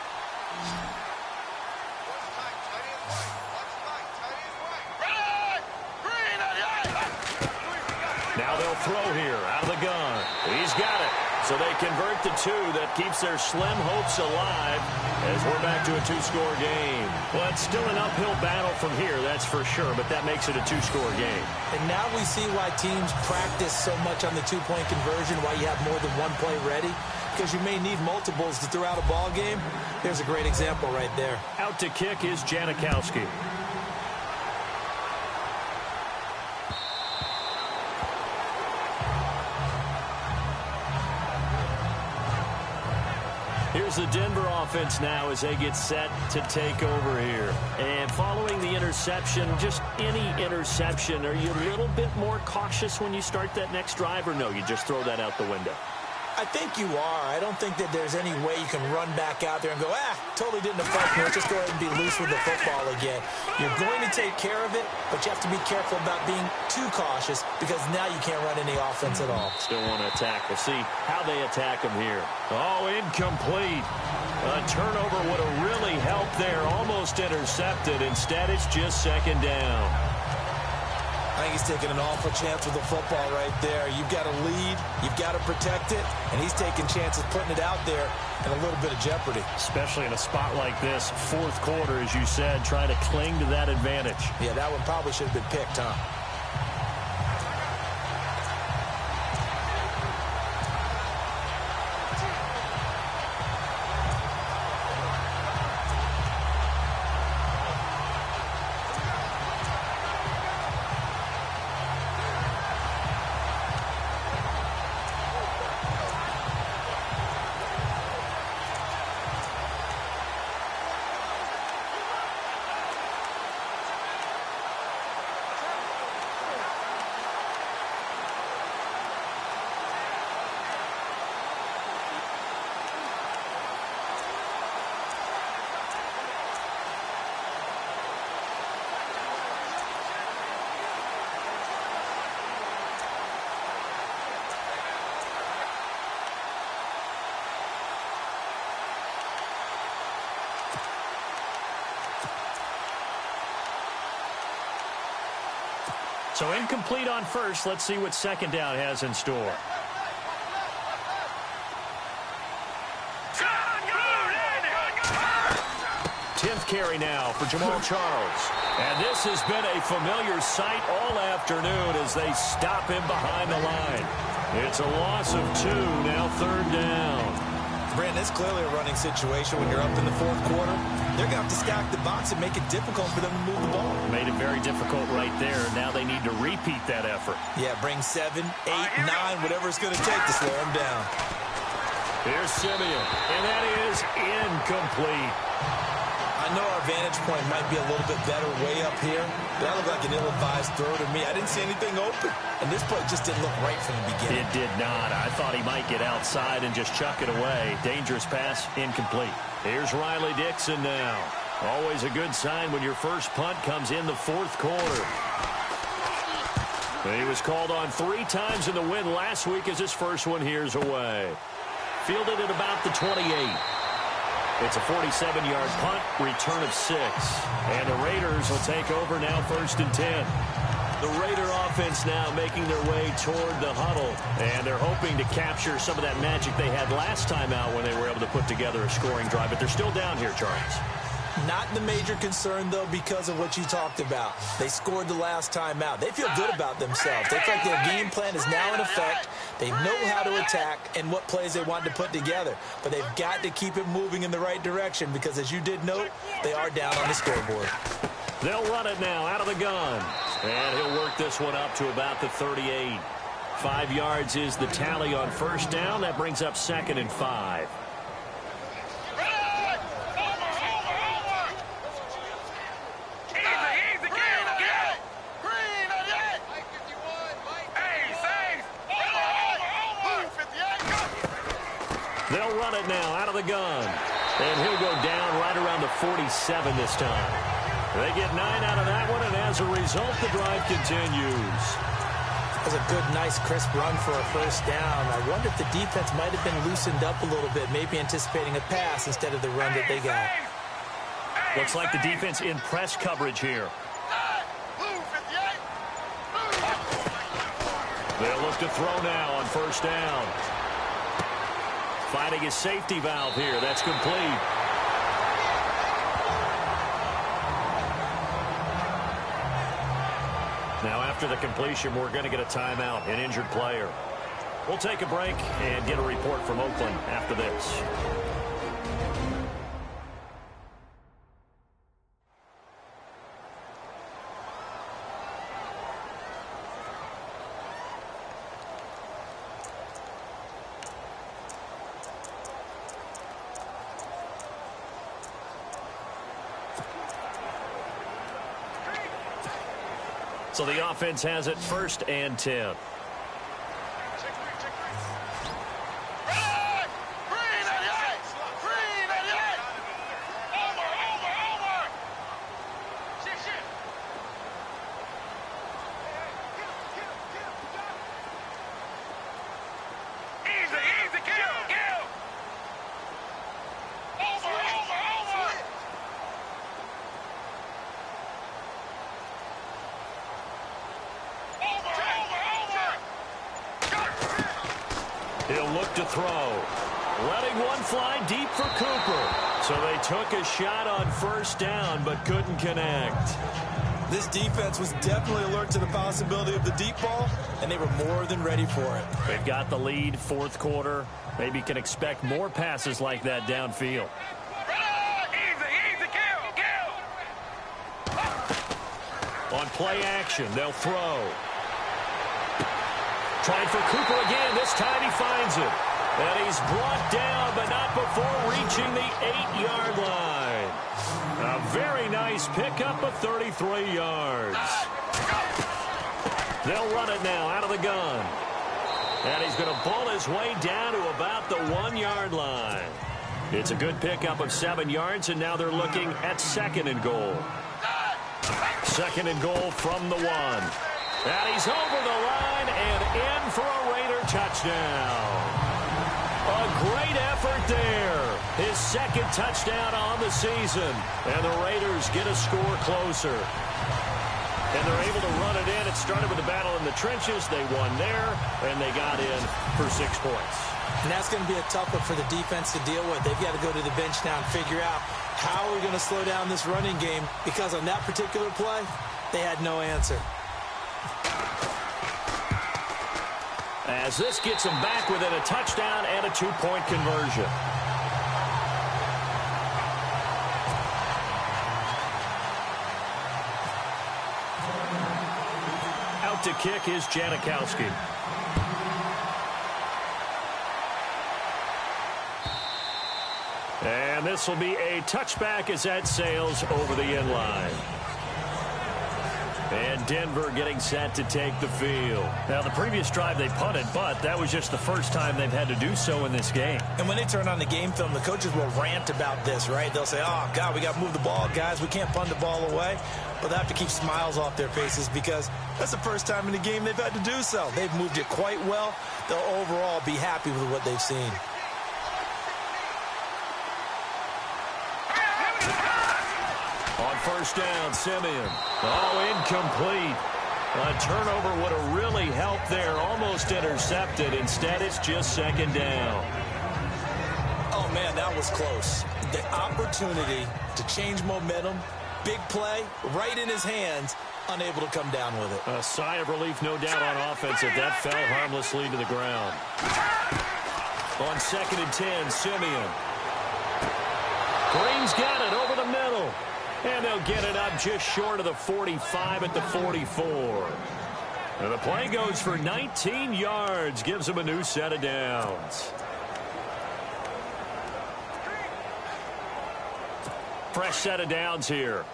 Now they'll throw here out of the gun. He's got it. So they convert the two. That keeps their slim hopes alive as we're back to a two-score game. Well, it's still an uphill battle from here, that's for sure, but that makes it a two-score game. And now we see why teams practice so much on the two-point conversion, why you have more than one play ready, because you may need multiples to throw out a ball game. There's a great example right there. Out to kick is Janikowski. Here's the Denver offense now as they get set to take over here. And following the interception, just any interception, are you a little bit more cautious when you start that next drive, or no, you just throw that out the window? I think you are. I don't think that there's any way you can run back out there and go, totally didn't affect me. Let's just go ahead and be loose with the football again. You're going to take care of it, but you have to be careful about being too cautious because now you can't run any offense at all. Still want to attack. We'll see how they attack him here. Oh, incomplete. A turnover would have really helped there. Almost intercepted. Instead, it's just second down. I think he's taking an awful chance with the football right there. You've got to lead, you've got to protect it, and he's taking chances putting it out there in a little bit of jeopardy. Especially in a spot like this, fourth quarter, as you said, trying to cling to that advantage. Yeah, that one probably should have been picked, huh? So incomplete on first. Let's see what second down has in store. Tenth carry now for Jamal Charles. And this has been a familiar sight all afternoon as they stop him behind the line. It's a loss of 2, now third down. Brandon, it's clearly a running situation when you're up in the fourth quarter. They're going to have to stack the box and make it difficult for them to move the ball. Made it very difficult right there. Now they need to repeat that effort. Yeah, bring 7, 8, 9, whatever it's going to take to slow them down. Here's Simeon, and that is incomplete. I know our vantage point might be a little bit better way up here, but that looked like an ill-advised throw to me. I didn't see anything open, and this play just didn't look right from the beginning. It did not. I thought he might get outside and just chuck it away. Dangerous pass, incomplete. Here's Riley Dixon now. Always a good sign when your first punt comes in the fourth quarter. He was called on 3 times in the win last week as his first one here's away. Fielded at about the 28. It's a 47-yard punt, return of 6. And the Raiders will take over now, 1st and 10. The Raider offense now making their way toward the huddle. And they're hoping to capture some of that magic they had last time out when they were able to put together a scoring drive. But they're still down here, Charles. Not the major concern, though, because of what you talked about. They scored the last time out. They feel good about themselves. They feel like their game plan is now in effect. They know how to attack and what plays they want to put together. But they've got to keep it moving in the right direction because, as you did note, they are down on the scoreboard. They'll run it now out of the gun. And he'll work this one up to about the 38. 5 yards is the tally on first down. That brings up 2nd and 5. They'll run it now out of the gun. And he'll go down right around the 47 this time. They get 9 out of that one, and as a result, the drive continues. That's a good, nice, crisp run for a first down. I wonder if the defense might have been loosened up a little bit, maybe anticipating a pass instead of the run that they got. Looks like the defense in press coverage here. They'll look to throw now on first down. Finding his safety valve here. That's complete. Now after the completion, we're going to get a timeout, an injured player. We'll take a break and get a report from Oakland after this. So the offense has it 1st and 10. He'll look to throw. Letting one fly deep for Cooper. So they took a shot on first down but couldn't connect. This defense was definitely alert to the possibility of the deep ball, and they were more than ready for it. They've got the lead, 4th quarter. Maybe can expect more passes like that downfield. On play action, they'll throw. Trying for Cooper again. This time he finds it. And he's brought down, but not before reaching the 8-yard line. A very nice pickup of 33 yards. They'll run it now out of the gun. And he's going to pull his way down to about the 1-yard line. It's a good pickup of 7 yards, and now they're looking at 2nd and goal. 2nd and goal from the 1. And he's over the line and in for a Raider touchdown. A great effort there. His 2nd touchdown on the season. And the Raiders get a score closer. And they're able to run it in. It started with a battle in the trenches. They won there, and they got in for 6 points. And that's going to be a tough one for the defense to deal with. They've got to go to the bench now and figure out how we're going to slow down this running game, because on that particular play, they had no answer. As this gets them back within a touchdown and a 2-point conversion. Out to kick is Janikowski. And this will be a touchback as that sails over the end line. And Denver getting set to take the field. Now, the previous drive they punted, but that was just the first time they've had to do so in this game. And when they turn on the game film, the coaches will rant about this, right? They'll say, oh, God, we got to move the ball, guys. We can't punt the ball away. But they have to keep smiles off their faces because that's the first time in the game they've had to do so. They've moved it quite well. They'll overall be happy with what they've seen. On first down, Simeon. Oh, incomplete. A turnover would have really helped there. Almost intercepted. Instead, it's just 2nd down. Oh, man, that was close. The opportunity to change momentum, big play, right in his hands, unable to come down with it. A sigh of relief, no doubt, on offense that that fell harmlessly to the ground. On 2nd and 10, Simeon. Green's got it over the middle. And they'll get it up just short of the 45 at the 44. And the play goes for 19 yards. Gives them a new set of downs. Fresh set of downs here.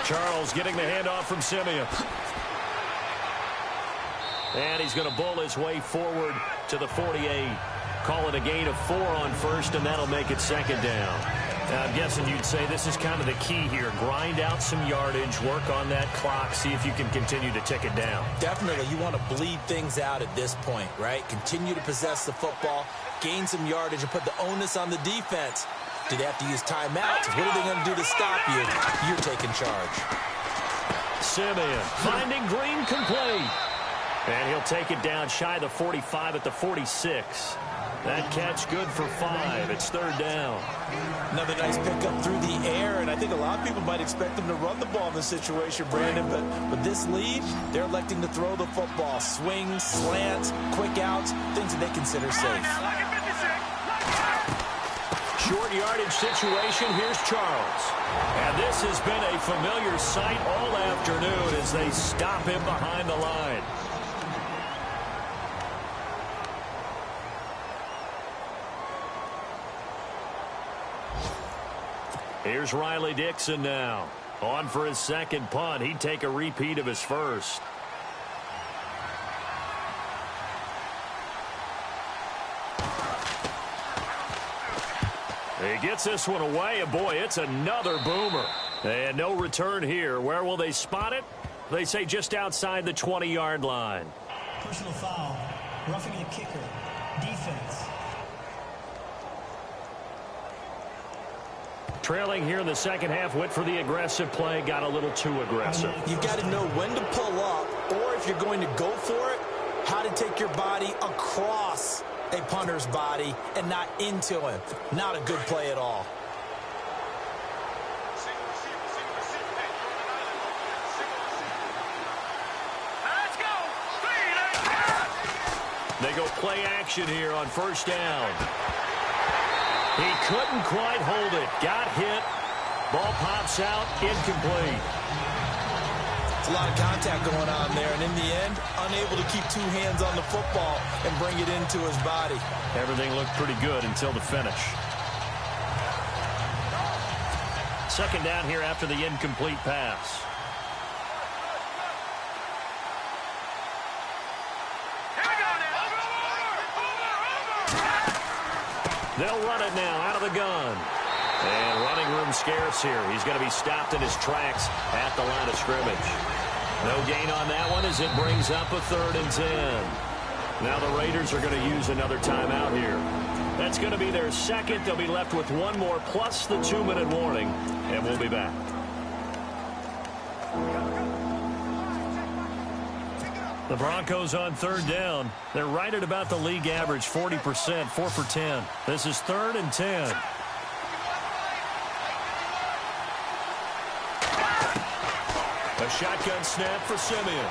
Charles getting the handoff from Simeon. And he's going to bull his way forward to the 48. Call it a gain of 4 on first, and that'll make it 2nd down. I'm guessing you'd say this is kind of the key here. Grind out some yardage, work on that clock, see if you can continue to tick it down. Definitely, you want to bleed things out at this point, right? Continue to possess the football, gain some yardage, and put the onus on the defense. Do they have to use timeouts? What are they going to do to stop you? You're taking charge. Simeon finding Green complete. And he'll take it down shy of the 45 at the 46. That catch good for 5. It's third down. Another nice pickup through the air, and I think a lot of people might expect them to run the ball in this situation, Brandon, but with this lead, they're electing to throw the football. Swings, slants, quick outs, things that they consider safe. Short yardage situation. Here's Charles. And this has been a familiar sight all afternoon as they stop him behind the line. Here's Riley Dixon now. On for his second punt. He'd take a repeat of his first. He gets this one away, and boy, it's another boomer. And no return here. Where will they spot it? They say just outside the 20-yard line. Personal foul. Roughing the kicker. Defense. Trailing here in the second half, went for the aggressive play, got a little too aggressive. You've got to know when to pull up, or if you're going to go for it, how to take your body across a punter's body and not into him. Not a good play at all. Let's go. They go play action here on first down. He couldn't quite hold it. Got hit. Ball pops out. Incomplete. It's a lot of contact going on there, and in the end, unable to keep two hands on the football and bring it into his body. Everything looked pretty good until the finish. Second down here after the incomplete pass. They'll run it now out of the gun. And running room scarce here. He's going to be stopped in his tracks at the line of scrimmage. No gain on that one as it brings up a 3rd and 10. Now the Raiders are going to use another timeout here. That's going to be their second. They'll be left with one more plus the 2-minute warning. And we'll be back. The Broncos on 3rd down. They're right at about the league average, 40%, 4 for 10. This is 3rd and 10. A shotgun snap for Simeon.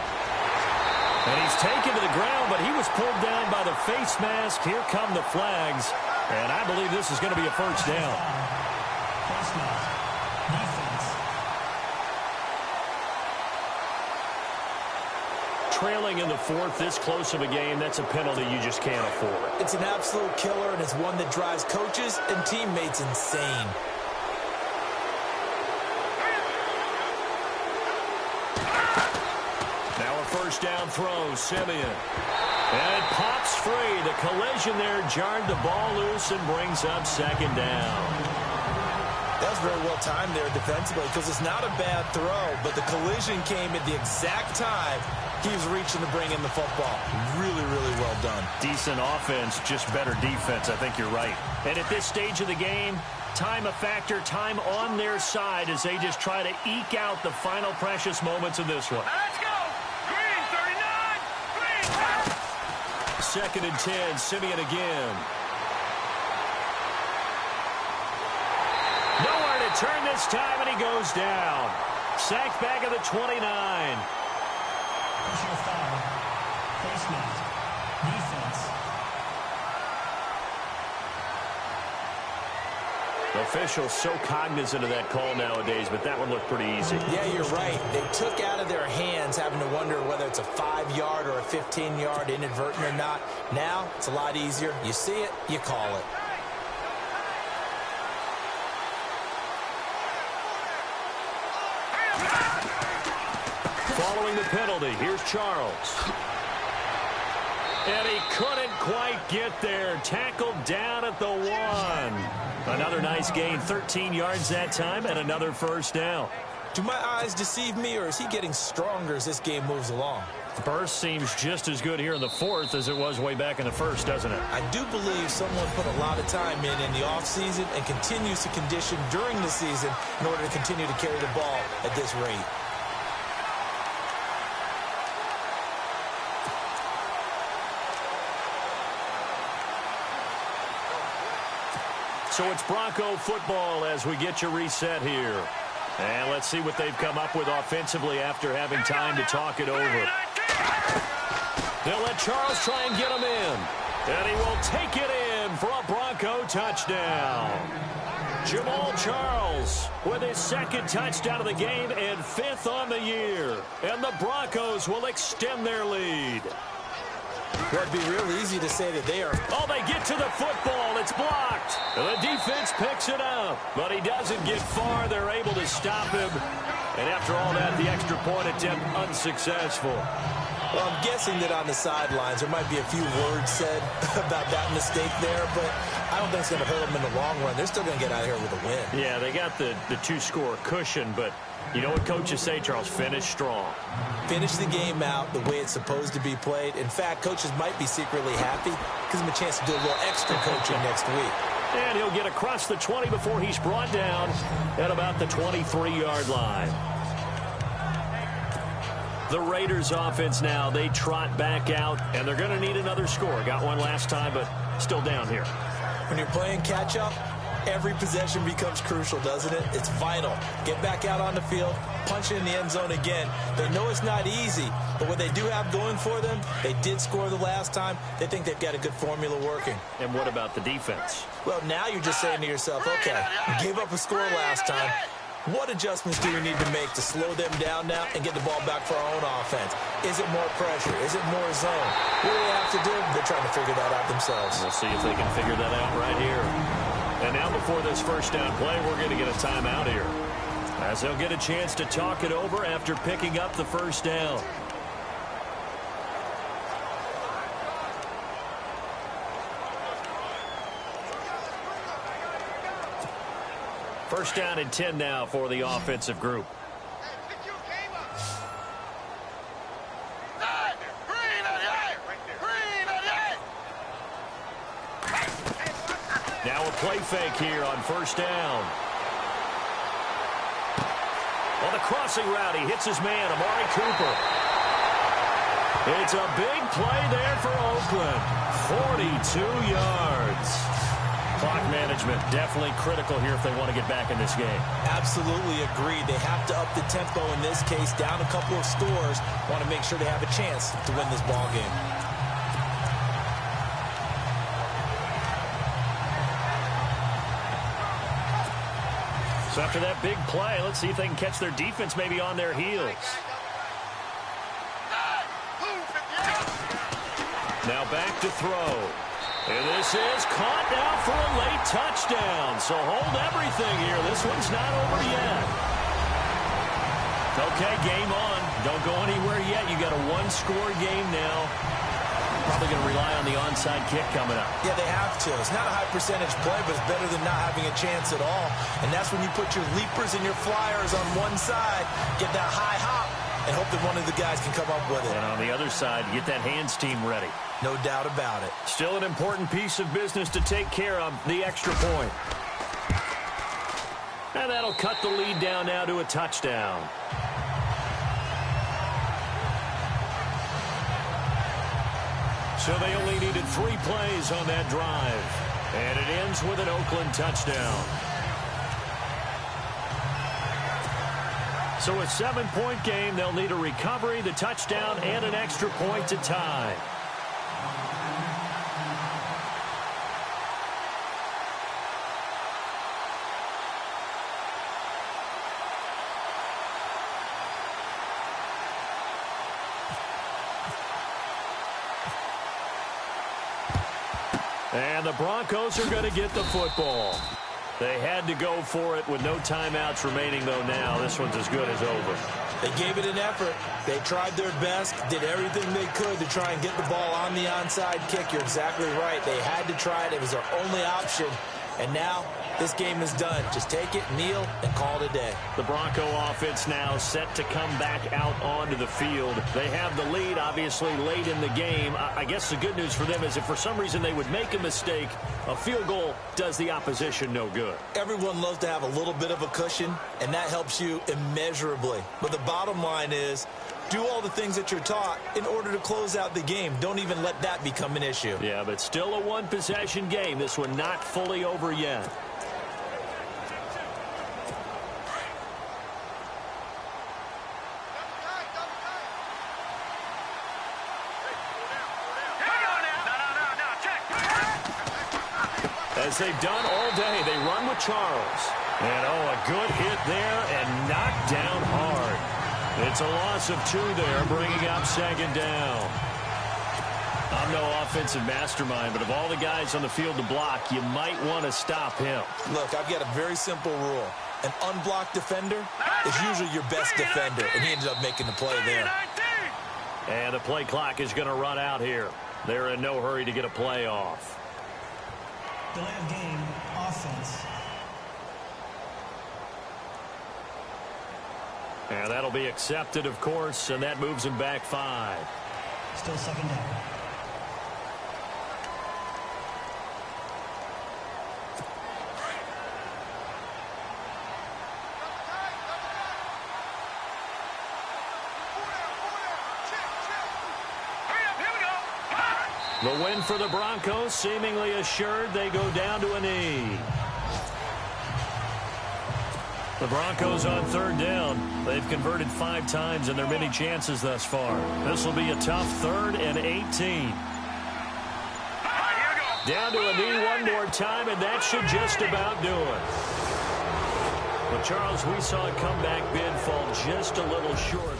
And he's taken to the ground, but he was pulled down by the face mask. Here come the flags. And I believe this is going to be a first down. Face mask. Defense. Trailing in the 4th, this close of a game, that's a penalty you just can't afford. It's an absolute killer, and it's one that drives coaches and teammates insane. Now a first down throw, Simeon. And it pops free. The collision there jarred the ball loose and brings up second down. That was very well timed there defensively because it's not a bad throw, but the collision came at the exact time he was reaching to bring in the football. Really, really well done. Decent offense, just better defense. I think you're right. And at this stage of the game, time a factor, time on their side as they just try to eke out the final precious moments of this one. Let's go. Green, 39. Green. 2nd and 10, Simeon again. Nowhere to turn this time, and he goes down. Sacked back of the 29. Personal foul. Face mask. Defense. Officials so cognizant of that call nowadays, but that one looked pretty easy. Yeah, you're right. They took out of their hands having to wonder whether it's a 5-yard or a 15-yard inadvertent or not. Now, it's a lot easier. You see it, you call it. Following the penalty, here's Charles. And he couldn't quite get there. Tackled down at the 1. Another nice gain, 13 yards that time, and another first down. Do my eyes deceive me, or is he getting stronger as this game moves along? Burst seems just as good here in the fourth as it was way back in the first, doesn't it? I do believe someone put a lot of time in the offseason and continues to condition during the season in order to continue to carry the ball at this rate. So it's Bronco football as we get you reset here. And let's see what they've come up with offensively after having time to talk it over. They'll let Charles try and get him in. And he will take it in for a Bronco touchdown. Jamal Charles with his second touchdown of the game and 5th on the year. And the Broncos will extend their lead. Well, it'd be real easy to say that they are... Oh, they get to the football. It's blocked. And the defense picks it up. But he doesn't get far. They're able to stop him. And after all that, the extra point attempt unsuccessful. Well, I'm guessing that on the sidelines there might be a few words said about that mistake there, but I don't think it's going to hurt them in the long run. They're still going to get out of here with a win. Yeah, they got the two-score cushion, but you know what coaches say, Charles? Finish strong. Finish the game out the way it's supposed to be played. In fact, coaches might be secretly happy. Gives them a chance to do a little extra coaching next week. And he'll get across the 20 before he's brought down at about the 23-yard line. The Raiders offense now, they trot back out, and they're going to need another score. Got one last time, but still down here. When you're playing catch-up, every possession becomes crucial, doesn't it? It's vital. Get back out on the field, punch it in the end zone again. They know it's not easy, but what they do have going for them, they did score the last time. They think they've got a good formula working. And what about the defense? Well, now you're just saying to yourself, okay, you gave up a score last time. What adjustments do we need to make to slow them down now and get the ball back for our own offense? Is it more pressure? Is it more zone? What do they have to do? They're trying to figure that out themselves. We'll see if they can figure that out right here. And now before this first down play, we're going to get a timeout here, as they'll get a chance to talk it over after picking up the first down. First down and 10 now for the offensive group. Now a play fake here on first down. On the crossing route, he hits his man, Amari Cooper. It's a big play there for Oakland. 42 yards. Clock management definitely critical here if they want to get back in this game. Absolutely agreed. They have to up the tempo in this case, down a couple of scores. Want to make sure they have a chance to win this ball game. So after that big play, let's see if they can catch their defense maybe on their heels. Now back to throw. And this is caught now for a late touchdown. So hold everything here. This one's not over yet. Okay, game on. Don't go anywhere yet. You got a one-score game now. Probably going to rely on the onside kick coming up. Yeah, they have to. It's not a high percentage play, but it's better than not having a chance at all. And that's when you put your leapers and your flyers on one side, get that high hop, and hope that one of the guys can come up with it. And on the other side, get that hands team ready. No doubt about it. Still an important piece of business to take care of, the extra point. And that'll cut the lead down now to a touchdown. So they only needed 3 plays on that drive. And it ends with an Oakland touchdown. So a 7-point game, they'll need a recovery, the touchdown, and an extra point to tie. And the Broncos are going to get the football. They had to go for it with no timeouts remaining, though now. This one's as good as over. They gave it an effort. They tried their best, did everything they could to try and get the ball on the onside kick. You're exactly right. They had to try it. It was their only option. And now This game is done. Just take it, kneel, and call it a day. The Bronco offense now set to come back out onto the field. They have the lead, obviously, late in the game. I guess the good news for them is if for some reason they would make a mistake, a field goal does the opposition no good. Everyone loves to have a little bit of a cushion, and that helps you immeasurably. But the bottom line is, do all the things that you're taught in order to close out the game. Don't even let that become an issue. Yeah, but still a one-possession game. This one not fully over yet. As they've done all day, they run with Charles. And, a good hit there and knocked down hard. It's a loss of 2 there, bringing up second down. I'm no offensive mastermind, but of all the guys on the field to block, you might want to stop him. Look, I've got a very simple rule. An unblocked defender is usually your best defender, and he ended up making the play there. And the play clock is going to run out here. They're in no hurry to get a play off. Delay of game, offense. And that'll be accepted, of course, and that moves him back 5. Still second down. The win for the Broncos, seemingly assured. They go down to a knee. The Broncos on 3rd down. They've converted 5 times in their many chances thus far. This will be a tough 3rd and 18. Down to a knee one more time, and that should just about do it. But, Charles, we saw a comeback bid fall just a little short.